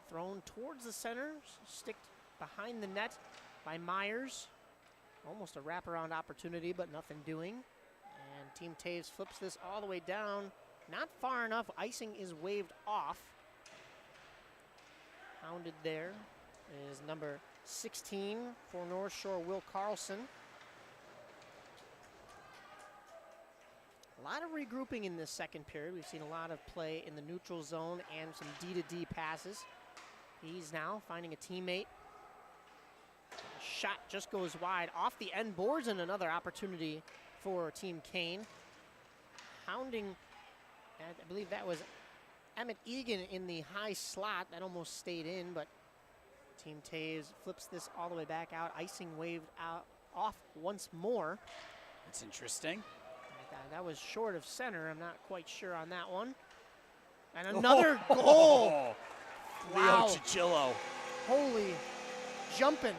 Thrown towards the center, sticked behind the net by Myers. Almost a wraparound opportunity, but nothing doing. And Team Taves flips this all the way down. Not far enough. Icing is waved off. Hounded there is number 16 for North Shore, Will Carlson. A lot of regrouping in this second period. We've seen a lot of play in the neutral zone and some D-to-D passes. He's now finding a teammate. Shot just goes wide off the end boards, and another opportunity for Team Kane. Hounding, I believe that was Emmett Egan in the high slot. That almost stayed in, but Team Taves flips this all the way back out. Icing waved out off once more. That's interesting. That was short of center. I'm not quite sure on that one. And another goal. Wow. Leo Chichillo. Holy jumping,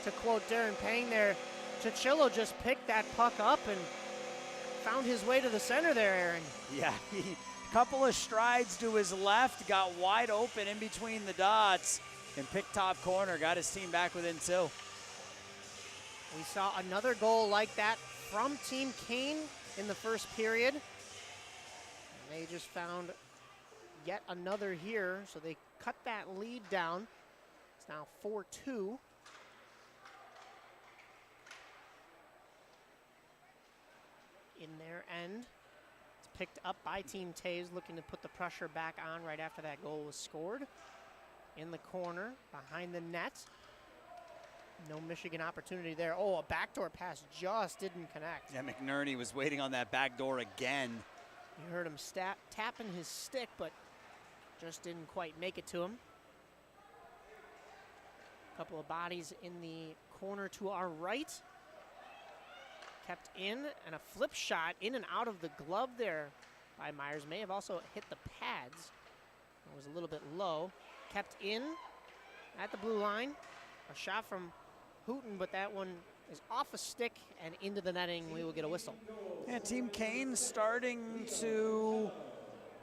to quote Darren Pang there. Chichillo just picked that puck up and found his way to the center there, Aaron. Yeah, a couple of strides to his left, got wide open in between the dots, and picked top corner, got his team back within 2. We saw another goal like that from Team Kane in the first period. And they just found yet another here, so they cut that lead down. It's now 4-2. In their end, it's picked up by Team Taves, looking to put the pressure back on right after that goal was scored. In the corner, behind the net. No Michigan opportunity there. Oh, a backdoor pass just didn't connect. Yeah, McNerney was waiting on that back door again. You heard him tapping his stick, but just didn't quite make it to him. A couple of bodies in the corner to our right. Kept in, and a flip shot in and out of the glove there by Myers. May have also hit the pads. It was a little bit low. Kept in at the blue line. A shot from Hooten, but that one is off a stick and into the netting. We will get a whistle. Yeah, Team Kane starting to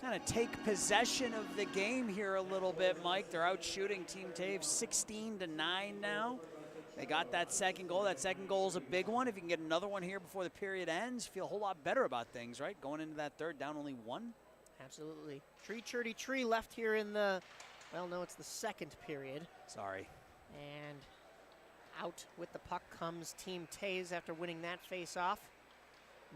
kind of take possession of the game here a little bit, Mike. They're out shooting Team Taves 16-9 now. They got that second goal. That second goal is a big one. If you can get another one here before the period ends, you feel a whole lot better about things, right? Going into that third, down only 1. Absolutely. Tree left here in the, well, no, it's the second period. Sorry. And out with the puck comes Team Taves after winning that face-off.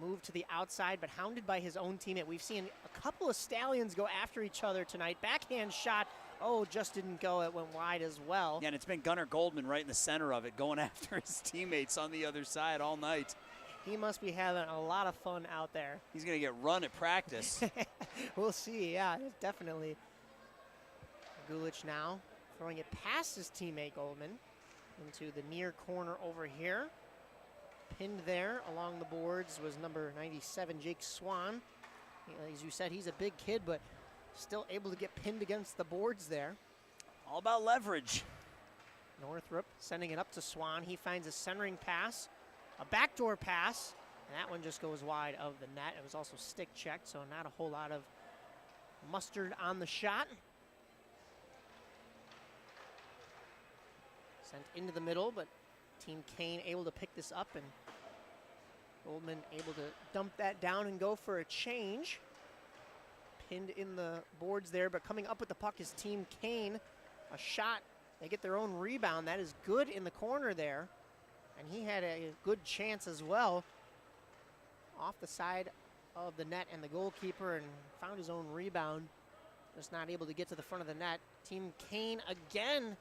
Moved to the outside, but hounded by his own teammate. We've seen a couple of Stallions go after each other tonight. Backhand shot. Oh, just didn't go. It went wide as well. Yeah, and it's been Gunnar Goldman right in the center of it, going after his teammates on the other side all night. He must be having a lot of fun out there. He's going to get run at practice. We'll see. Yeah, definitely. Gulich now throwing it past his teammate Goldman into the near corner over here. Pinned there along the boards was number 97, Jake Swan. As you said, he's a big kid, but still able to get pinned against the boards there. All about leverage. Northrup sending it up to Swan. He finds a centering pass, a backdoor pass, and that one just goes wide of the net. It was also stick checked, so not a whole lot of mustard on the shot. Sent into the middle, but Team Kane able to pick this up, and Goldman able to dump that down and go for a change. Pinned in the boards there, but coming up with the puck is Team Kane. A shot, they get their own rebound. That is good in the corner there. And he had a good chance as well off the side of the net and the goalkeeper, and found his own rebound. Just not able to get to the front of the net. Team Kane again.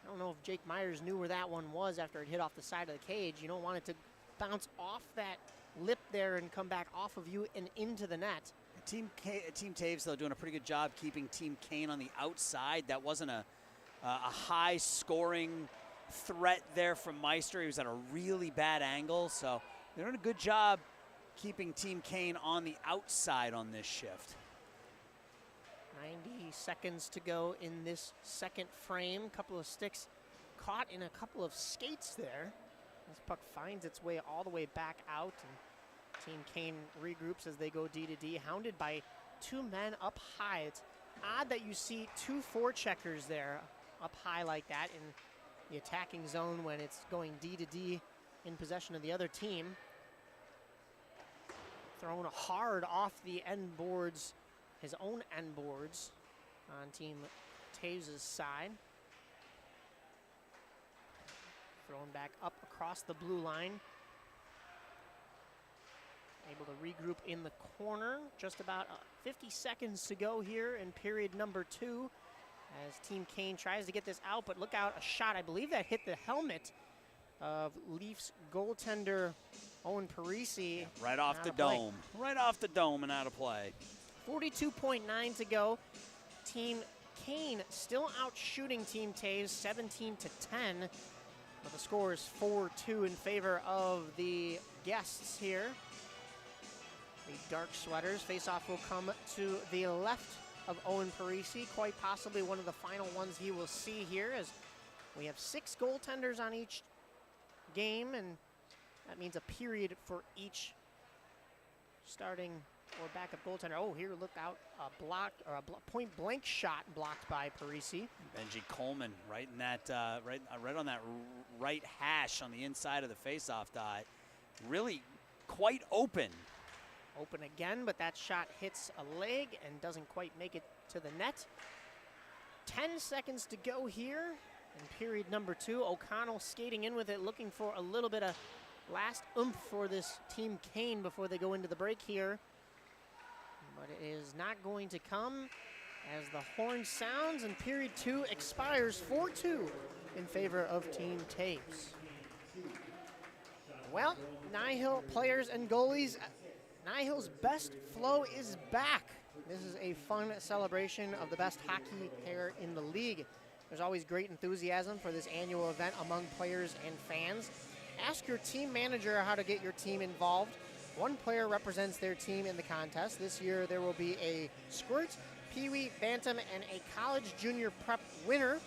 I don't know if Jake Myers knew where that one was after it hit off the side of the cage. You don't want it to bounce off that lip there and come back off of you and into the net. Team Taves, though, doing a pretty good job keeping Team Kane on the outside. That wasn't a high-scoring threat there from Meister. He was at a really bad angle, so they're doing a good job keeping Team Kane on the outside on this shift. 90 seconds to go in this second frame. Couple of sticks caught in a couple of skates there. This puck finds its way all the way back out, and Team Kane regroups as they go D to D, hounded by two men up high. It's odd that you see two forecheckers there up high like that in the attacking zone when it's going D to D in possession of the other team. Thrown hard off the end boards, his own end boards on Team Taves' side. Thrown back up across the blue line. Able to regroup in the corner. Just about 50 seconds to go here in period number 2 as Team Kane tries to get this out, but look out, a shot, I believe that hit the helmet of Leafs goaltender Owen Parisi. Right off the dome. Right off the dome and out of play. 42.9 to go. Team Kane still out shooting Team Taves 17 to 10. But the score is 4-2 in favor of the guests here. The dark sweaters. Face-off will come to the left of Owen Parisi. Quite possibly one of the final ones he will see here, as we have 6 goaltenders on each game, and that means a period for each starting or backup goaltender. Oh, here, look out, a block or a point-blank shot blocked by Parisi. Benji Coleman right in that right on that right hash on the inside of the face-off dot. Really quite open. Open again, but that shot hits a leg and doesn't quite make it to the net. 10 seconds to go here in period number 2. O'Connell skating in with it, looking for a little bit of last oomph for this Team Kane before they go into the break here. But it is not going to come as the horn sounds and period 2 expires 4-2 in favor of Team Taves. Well, NIHL players and goalies, NIHL's best flow is back. This is a fun celebration of the best hockey player in the league. There's always great enthusiasm for this annual event among players and fans. Ask your team manager how to get your team involved. One player represents their team in the contest. This year there will be a squirt, peewee, bantam, and a college junior prep winner.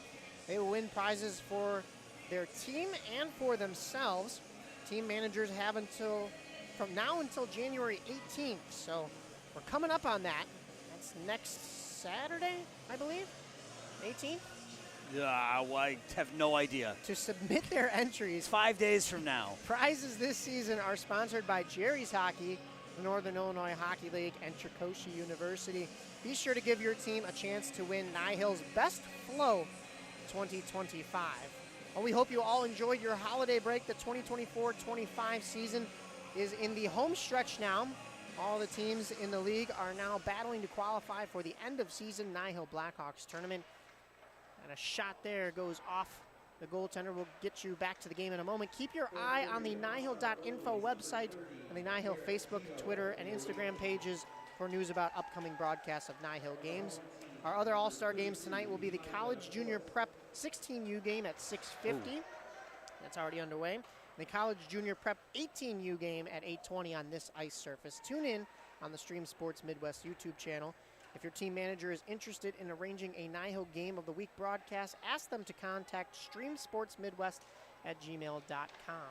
They will win prizes for their team and for themselves. Team managers have from now until January 18th. So we're coming up on that. That's next Saturday, I believe, 18th. I have no idea. To submit their entries. 5 days from now. Prizes this season are sponsored by Jerry's Hockey, the Northern Illinois Hockey League, and Chicoshi University. Be sure to give your team a chance to win NIHL's Best Flow 2025. Well, we hope you all enjoyed your holiday break. The 2024-25 season is in the home stretch now. All the teams in the league are now battling to qualify for the end of season NIHL Blackhawks tournament. And a shot there goes off the goaltender. We'll get you back to the game in a moment. Keep your eye on the NIHL.info website and the NIHL Facebook, Twitter, and Instagram pages for news about upcoming broadcasts of NIHL games. Our other all-star games tonight will be the College Junior Prep 16U game at 6:50. That's already underway. the College Junior Prep 18U game at 8:20 on this ice surface. Tune in on the Stream Sports Midwest YouTube channel. If your team manager is interested in arranging a NIHL Game of the Week broadcast, ask them to contact streamsportsmidwest@gmail.com.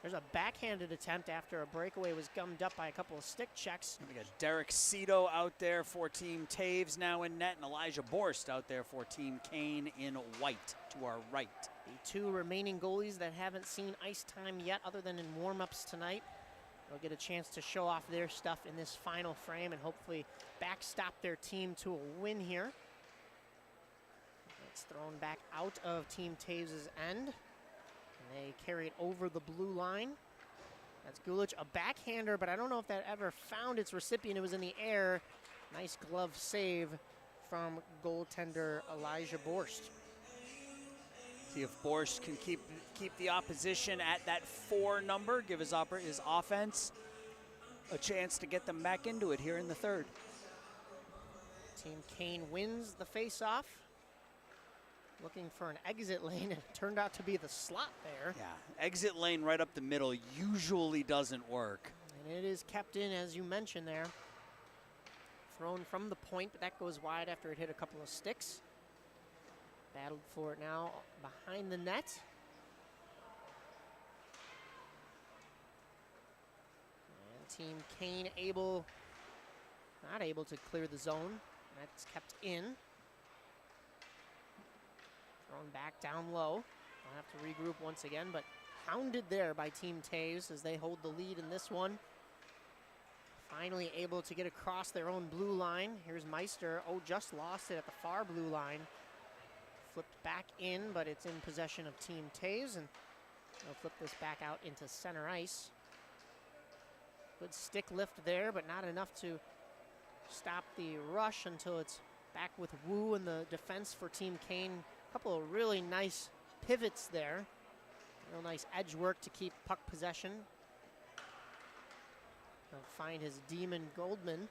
There's a backhanded attempt after a breakaway was gummed up by a couple of stick checks. We got Derek Cito out there for Team Taves now in net, and Elijah Borst out there for Team Kane in white to our right. The two remaining goalies that haven't seen ice time yet other than in warm-ups tonight, they'll get a chance to show off their stuff in this final frame and hopefully backstop their team to a win here. It's thrown back out of Team Taves' end. They carry it over the blue line. That's Gulich, a backhander, but I don't know if that ever found its recipient. It was in the air. Nice glove save from goaltender Elijah Borst. See if Borst can keep the opposition at that 4 number, give his offense a chance to get them back into it here in the third. Team Kane wins the face-off. Looking for an exit lane, and it turned out to be the slot there. Yeah, exit lane right up the middle usually doesn't work. And it is kept in, as you mentioned there. Thrown from the point, but that goes wide after it hit a couple of sticks. Battled for it now behind the net. And Team Kane not able to clear the zone. That's kept in. Thrown back down low. I'll have to regroup once again, but hounded there by Team Taves as they hold the lead in this one. Finally able to get across their own blue line. Here's Meister. Oh, just lost it at the far blue line. Flipped back in, but it's in possession of Team Taves, and they'll flip this back out into center ice. Good stick lift there, but not enough to stop the rush until it's back with Wu in the defense for Team Kane. Couple of really nice pivots there. Real nice edge work to keep puck possession. He'll find his demon Goldman.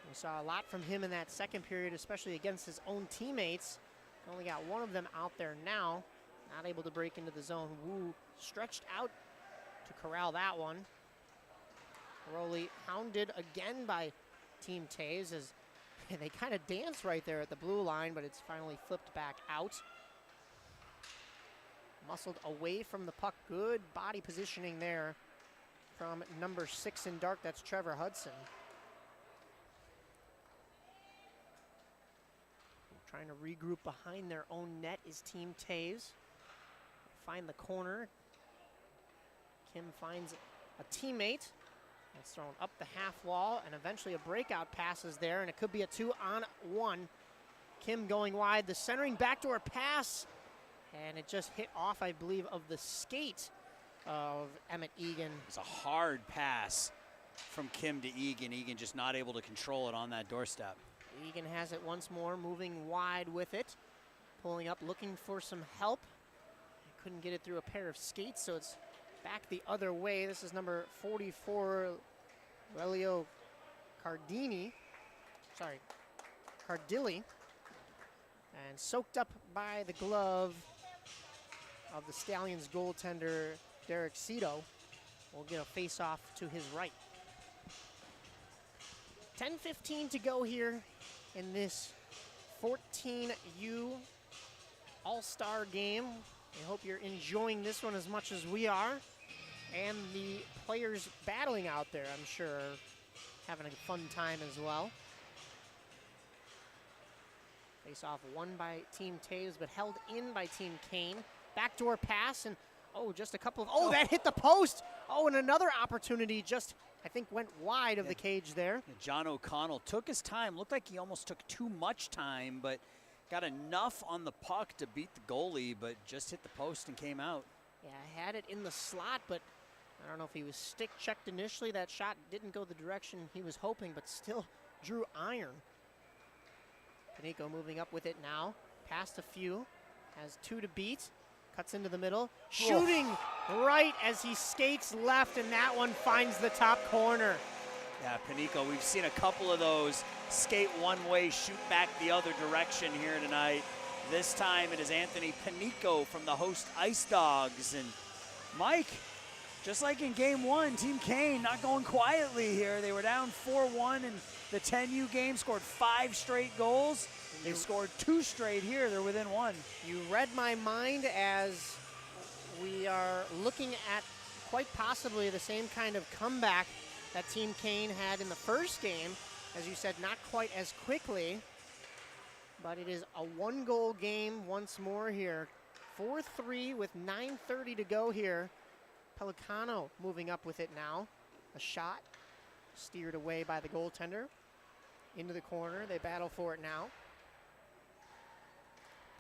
We saw a lot from him in that second period, especially against his own teammates. Only got one of them out there now. Not able to break into the zone. Wu stretched out to corral that one. Crowley hounded again by Team Taves as they kind of dance right there at the blue line, but it's finally flipped back out. Muscled away from the puck. Good body positioning there from number 6 in dark. That's Trevor Hudson. Trying to regroup behind their own net is Team Taves. Find the corner. Kim finds a teammate. It's thrown up the half wall, and eventually a breakout pass is there, and it could be a 2-on-1. Kim going wide, the centering backdoor pass, and it just hit off, I believe, of the skate of Emmett Egan. It's a hard pass from Kim to Egan. Egan just not able to control it on that doorstep. Egan has it once more, moving wide with it, pulling up, looking for some help. Couldn't get it through a pair of skates, so it's back the other way. This is number 44, Relio Cardilli, and soaked up by the glove of the Stallions goaltender, Derek Cito. Will get a face-off to his right. 10:15 to go here in this 14U All-Star game. I hope you're enjoying this one as much as we are. And the players battling out there, I'm sure, having a fun time as well. Face-off won by Team Taves, but held in by Team Kane. Backdoor pass, and just a couple of, that hit the post. And another opportunity just, I think, went wide of the cage there. John O'Connell took his time. Looked like he almost took too much time, but got enough on the puck to beat the goalie, but just hit the post and came out. Yeah, had it in the slot, but I don't know if he was stick checked initially. That shot didn't go the direction he was hoping, but still drew iron. Panico moving up with it now. Past a few. Has 2 to beat. Cuts into the middle. Shooting right as he skates left, and that one finds the top corner. Yeah, Panico, we've seen a couple of those skate one way, shoot back the other direction here tonight. This time it is Anthony Panico from the host Ice Dogs, and Mike, just like in game one, Team Kane not going quietly here. They were down 4-1 in the 10U game, scored 5 straight goals. They scored 2 straight here. They're within 1. You read my mind as we are looking at quite possibly the same kind of comeback that Team Kane had in the first game. As you said, not quite as quickly, but it is a 1-goal game once more here. 4-3 with 9:30 to go here. Pelicano moving up with it now. A shot steered away by the goaltender. Into the corner, they battle for it now.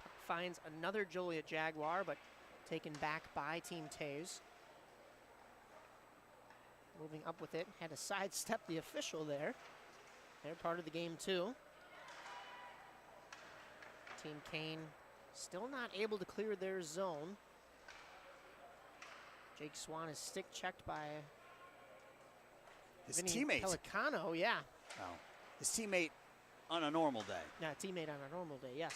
Puck finds another Joliet Jaguar, but taken back by Team Taves. Moving up with it, had to sidestep the official there. They're part of the game too. Team Kane still not able to clear their zone. Jake Swan is stick checked by His Vinny teammate. Pelicano, yeah. Oh, his teammate on a normal day. Yeah, teammate on a normal day, yes.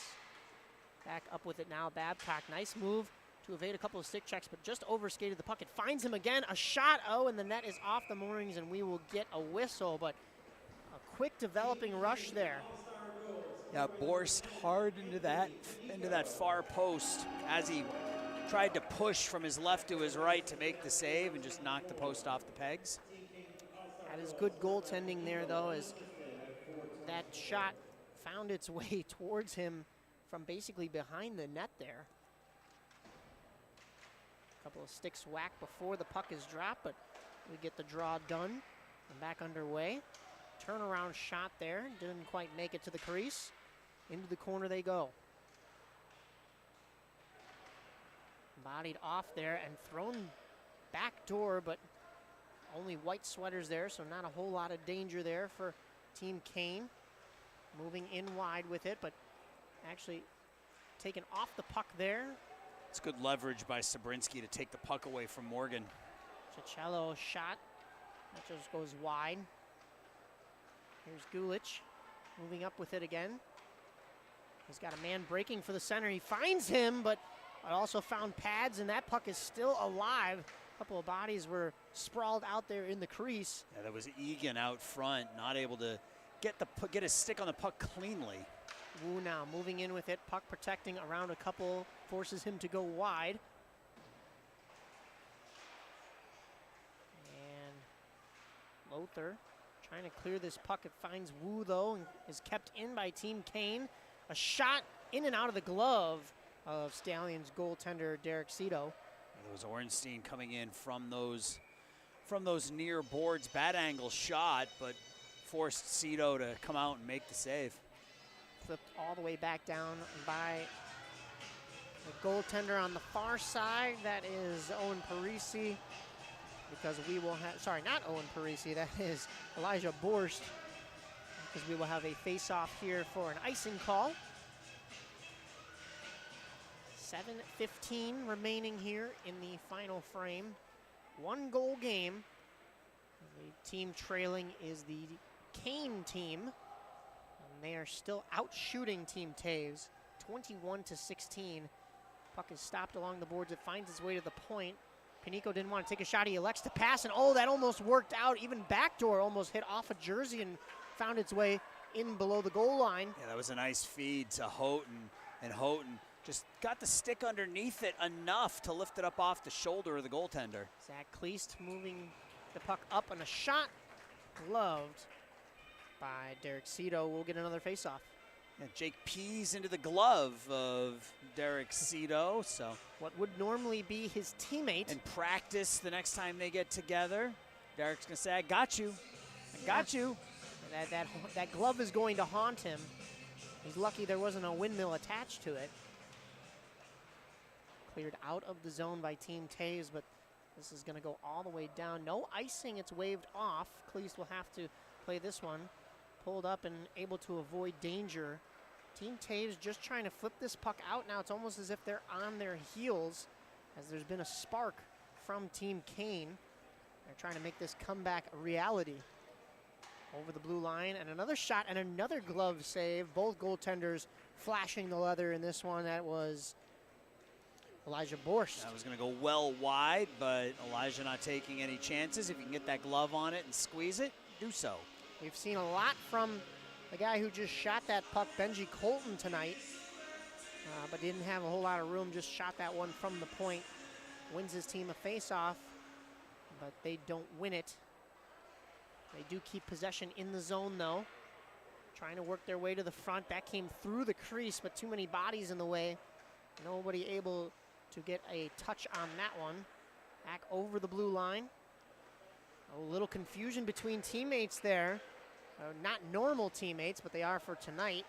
Back up with it now, Babcock. Nice move to evade a couple of stick checks, but just overskated the puck. It finds him again. A shot, and the net is off the moorings, and we will get a whistle, but a quick developing rush there. Yeah, Borst hard into that far post as he tried to push from his left to his right to make the save and just knocked the post off the pegs. That is good goaltending there, though, as that shot found its way towards him from basically behind the net there. A couple of sticks whacked before the puck is dropped, but we get the draw done and back underway. Turnaround shot there, didn't quite make it to the crease. Into the corner they go. Bodied off there and thrown back door, but only white sweaters there, so not a whole lot of danger there for Team Kane. Moving in wide with it, but actually taken off the puck there. It's good leverage by Sabrinsky to take the puck away from Morgan. Cicello shot, that just goes wide. Here's Gulich, moving up with it again. He's got a man breaking for the center. He finds him, but also found pads, and that puck is still alive. A couple of bodies were sprawled out there in the crease. Yeah, that was Egan out front, not able to get his stick on the puck cleanly. Wu now moving in with it. Puck protecting around a couple, forces him to go wide. And Lothar trying to clear this puck. It finds Wu, though, and is kept in by Team Kane. A shot in and out of the glove of Stallions goaltender Derek Cito. There was Ornstein coming in from those near boards. Bad angle shot, but forced Cito to come out and make the save. Flipped all the way back down by the goaltender on the far side. That is Owen Parisi. Because we will have, sorry, not Owen Parisi, that is Elijah Borst. Because we will have a face-off here for an icing call. 7:15 remaining here in the final frame. 1-goal game. The team trailing is the Kane team. And they are still out shooting Team Taves, 21-16. Puck is stopped along the boards. It finds its way to the point. Panico didn't want to take a shot. He elects to pass, and that almost worked out. Even backdoor almost hit off a jersey and found its way in below the goal line. Yeah, that was a nice feed to Houghton, and Houghton just got the stick underneath it enough to lift it up off the shoulder of the goaltender. Zach Kleist moving the puck up, and a shot gloved by Derek Cito. We'll get another faceoff. Yeah, Jake pees into the glove of Derek Cito, so. What would normally be his teammate. In practice the next time they get together, Derek's gonna say, I got you, I got you. That glove is going to haunt him. He's lucky there wasn't a windmill attached to it. Cleared out of the zone by Team Taves, but this is going to go all the way down. No icing, it's waved off. Kleist will have to play this one. Pulled up and able to avoid danger. Team Taves just trying to flip this puck out now. It's almost as if they're on their heels, as there's been a spark from Team Kane. They're trying to make this comeback a reality. Over the blue line, and another shot and another glove save. Both goaltenders flashing the leather in this one. That was Elijah Borst. That was going to go well wide, but Elijah not taking any chances. If you can get that glove on it and squeeze it, do so. We've seen a lot from the guy who just shot that puck, Benji Colton, tonight, but didn't have a whole lot of room, just shot that one from the point. Wins his team a face-off, but they don't win it. They do keep possession in the zone, though. Trying to work their way to the front. That came through the crease, but too many bodies in the way. Nobody able to get a touch on that one. Back over the blue line. A little confusion between teammates there. Not normal teammates, but they are for tonight.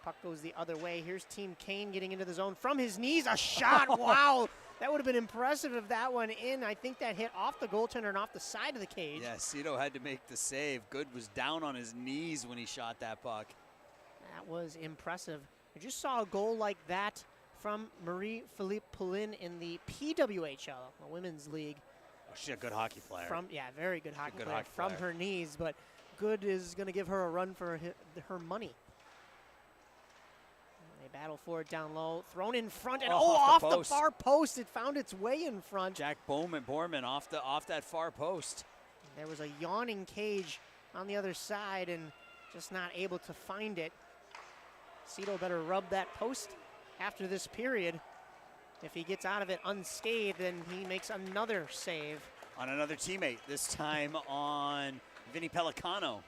Puck goes the other way. Here's Team Kane getting into the zone from his knees. A shot, wow. That would have been impressive if that one in. I think that hit off the goaltender and off the side of the cage. Yeah, Cito had to make the save. Good was down on his knees when he shot that puck. That was impressive. I just saw a goal like that from Marie-Philippe Poulin in the PWHL, the Women's League. Oh, she's a good hockey player. Very good hockey player from her knees, but Good is going to give her a run for her money. They battle for it down low, thrown in front, and off the far post. It found its way in front. Jack Borman off that far post. There was a yawning cage on the other side and just not able to find it. Cito better rub that post after this period. If he gets out of it unscathed, then he makes another save. On another teammate, this time on Vinny Pellicano.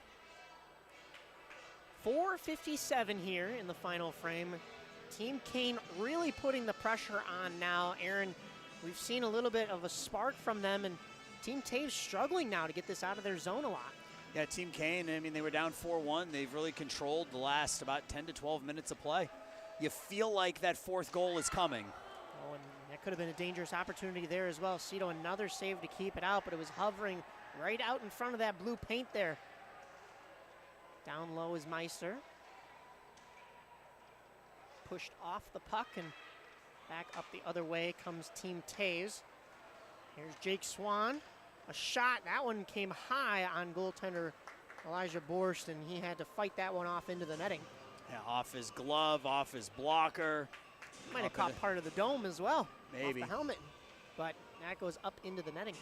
4:57 here in the final frame. Team Kane really putting the pressure on now. Aaron, we've seen a little bit of a spark from them, and Team Taves struggling now to get this out of their zone a lot. Yeah, Team Kane, I mean, they were down 4-1. They've really controlled the last about 10 to 12 minutes of play. You feel like that fourth goal is coming. Oh, and that could have been a dangerous opportunity there as well. Cito, another save to keep it out, but it was hovering right out in front of that blue paint there. Down low is Meister. Pushed off the puck, and back up the other way comes Team Taves. Here's Jake Swan. A shot, that one came high on goaltender Elijah Borst, and he had to fight that one off into the netting. Yeah, off his glove, off his blocker. Might have caught part of the dome as well. Maybe. Off the helmet, but that goes up into the netting.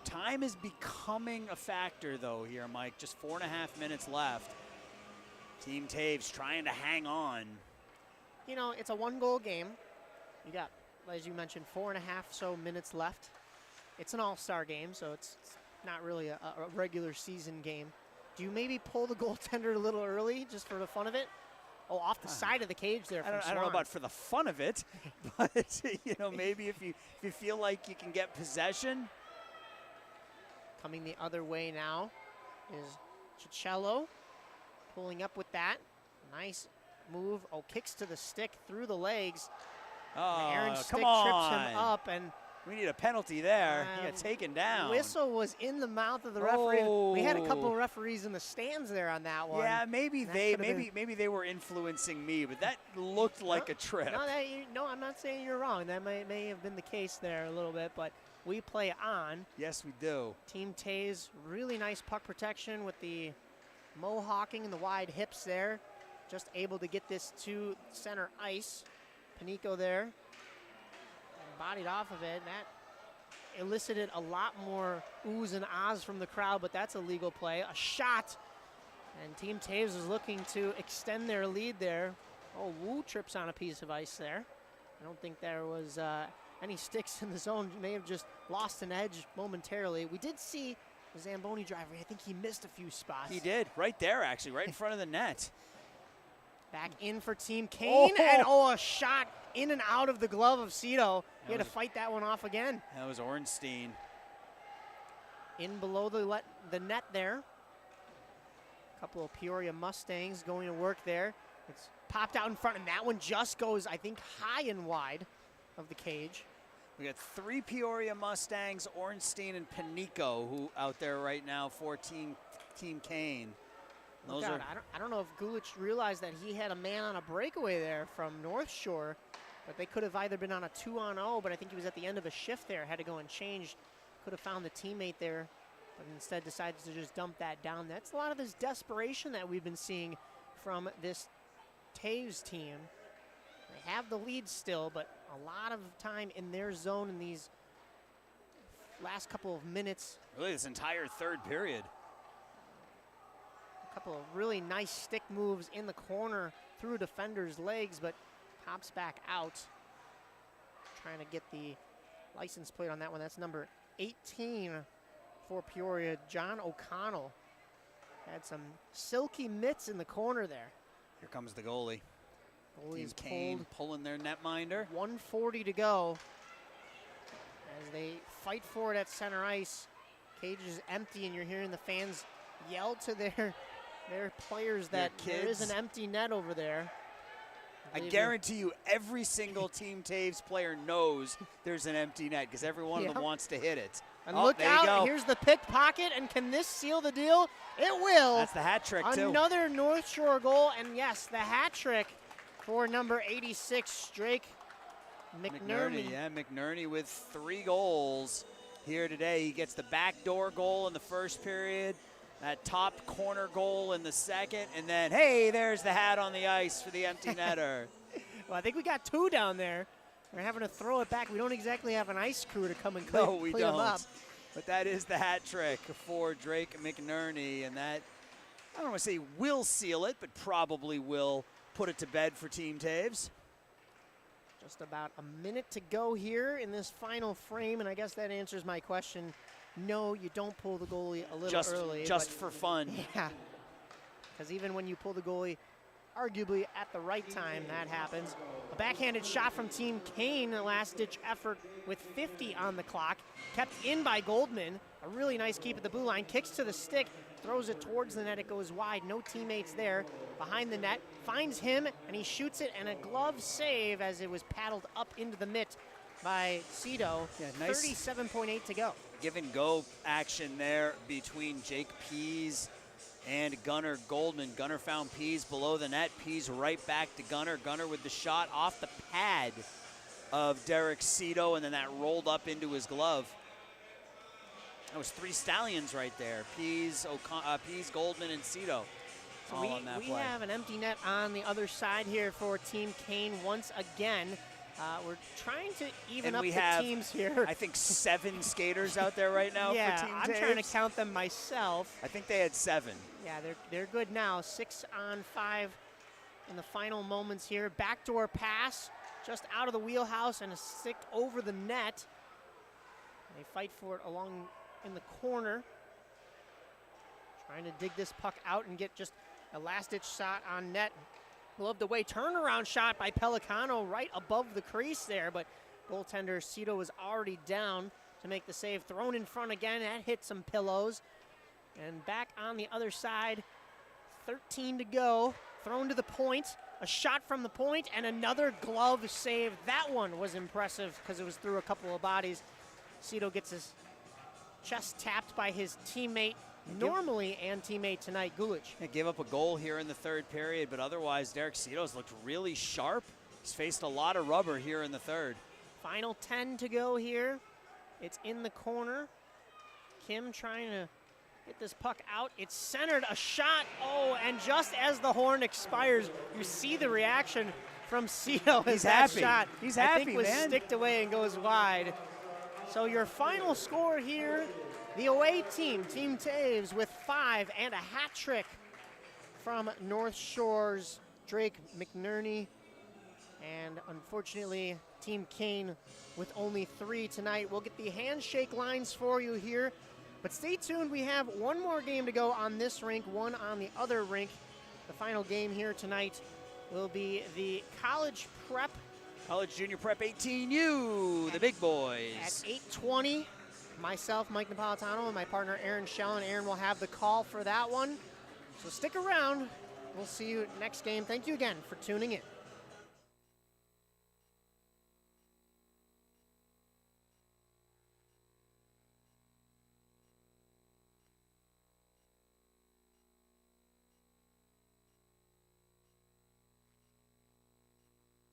Time is becoming a factor, though, here, Mike. Just 4.5 minutes left. Team Taves trying to hang on. You know, it's a one-goal game. You got, as you mentioned, 4.5 so minutes left. It's an all-star game, so it's not really a regular season game. Do you maybe pull the goaltender a little early just for the fun of it? Oh, off the side of the cage there from Swan. I don't know about for the fun of it, but, you know, maybe if you feel like you can get possession. Coming the other way now is Cicello, pulling up with that. Nice move. Oh, kicks to the stick through the legs. Oh, Aaron's stick come on. trips him up, and we need a penalty there. He got taken down. Whistle was in the mouth of the referee. We had a couple of referees in the stands there on that one. Yeah, maybe they were influencing me, but that looked like a trip. No, I'm not saying you're wrong. That may have been the case there a little bit, but we play on. Yes, we do. Team Taves, really nice puck protection with the mohawking and the wide hips there. Just able to get this to center ice. Panico there. And bodied off of it. That elicited a lot more oohs and ahs from the crowd, but that's a legal play. A shot. And Team Taves is looking to extend their lead there. Oh, Wu trips on a piece of ice there. I don't think there was any sticks in the zone. May have just lost an edge momentarily. We did see the Zamboni driver. I think he missed a few spots. He did, right there actually, right in front of the net. Back in for Team Kane, and a shot in and out of the glove of Cito. He had to fight that one off again. That was Ornstein. In below the net there. A couple of Peoria Mustangs going to work there. It's popped out in front, and that one just goes, I think, high and wide of the cage. We got 3 Peoria Mustangs, Ornstein and Panico, who out there right now for Team Kane. I don't know if Gulich realized that he had a man on a breakaway there from North Shore, but they could have either been on a 2-on-0, but I think he was at the end of a shift there, had to go and change. Could have found the teammate there, but instead decided to just dump that down. That's a lot of this desperation that we've been seeing from this Taves team. They have the lead still, but a lot of time in their zone in these last couple of minutes. Really, this entire third period. A couple of really nice stick moves in the corner through defender's legs, but pops back out. Trying to get the license plate on that one. That's number 18 for Peoria, John O'Connell. Had some silky mitts in the corner there. Here comes the goalie. Goalie's Kane pulling their netminder. 1:40 to go as they fight for it at center ice. Cage is empty, and you're hearing the fans yell to their players that there is an empty net over there. I guarantee you every single Team Taves player knows there's an empty net because every one of them wants to hit it. And look out, here's the pickpocket, and can this seal the deal? It will. That's the hat trick, too. Another North Shore goal, and yes, the hat trick for number 86, Drake McNerney. Yeah, McNerney with 3 goals here today. He gets the backdoor goal in the first period, that top corner goal in the second, and then, hey, there's the hat on the ice for the empty netter. Well, I think we got 2 down there. We're having to throw it back. We don't exactly have an ice crew to come and clean them up. But that is the hat trick for Drake McNerney, and that, I don't want to say will seal it, but probably will put it to bed for Team Taves. Just about a minute to go here in this final frame, and I guess that answers my question. No, you don't pull the goalie a little early. Just for fun. Yeah, because even when you pull the goalie arguably at the right time, that happens. A backhanded shot from Team Kane, a last-ditch effort with 50 on the clock. Kept in by Goldman. A really nice keep at the blue line. Kicks to the stick, throws it towards the net. It goes wide. No teammates there. Behind the net, finds him, and he shoots it, and a glove save as it was paddled up into the mitt by Cito. Yeah, nice 37.8 to go. Give and go action there between Jake Pease and Gunnar Goldman. Gunnar found Pease below the net. Pease right back to Gunnar. Gunnar with the shot off the pad of Derek Cito, and then that rolled up into his glove. That was 3 Stallions right there. Pease, Goldman, and Cito. So we have an empty net on the other side here for Team Kane once again. We're trying to even up the teams here. I think 7 skaters out there right now for Team Taves. I'm trying to count them myself. I think they had 7. Yeah, they're good now. 6 on 5 in the final moments here. Backdoor pass just out of the wheelhouse and a stick over the net. They fight for it along in the corner. Trying to dig this puck out and get just a last-ditch shot on net. Loved the way turnaround shot by Pelicano right above the crease there, but goaltender Cito was already down to make the save. Thrown in front again, that hit some pillows. And back on the other side, 13 to go. Thrown to the point, a shot from the point, and another glove save. That one was impressive because it was through a couple of bodies. Cito gets his chest tapped by his teammate normally and teammate tonight, Gulich. He gave up a goal here in the third period, but otherwise Derek Cito's looked really sharp. He's faced a lot of rubber here in the third. Final 10 to go here. It's in the corner. Kim trying to get this puck out. It's centered, a shot. Oh, and just as the horn expires, you see the reaction from Cito as that shot, He's happy, I think, was sticked away and goes wide. So your final score here, the away team, Team Taves, with 5 and a hat trick from North Shore's Drake McNerney. And unfortunately, Team Kane with only 3 tonight. We'll get the handshake lines for you here. But stay tuned, we have one more game to go on this rink, one on the other rink. The final game here tonight will be the College Junior Prep 18U, the big boys. At 8:20, myself, Mike Napolitano, and my partner Aaron Schellen. Aaron will have the call for that one. So stick around. We'll see you next game. Thank you again for tuning in.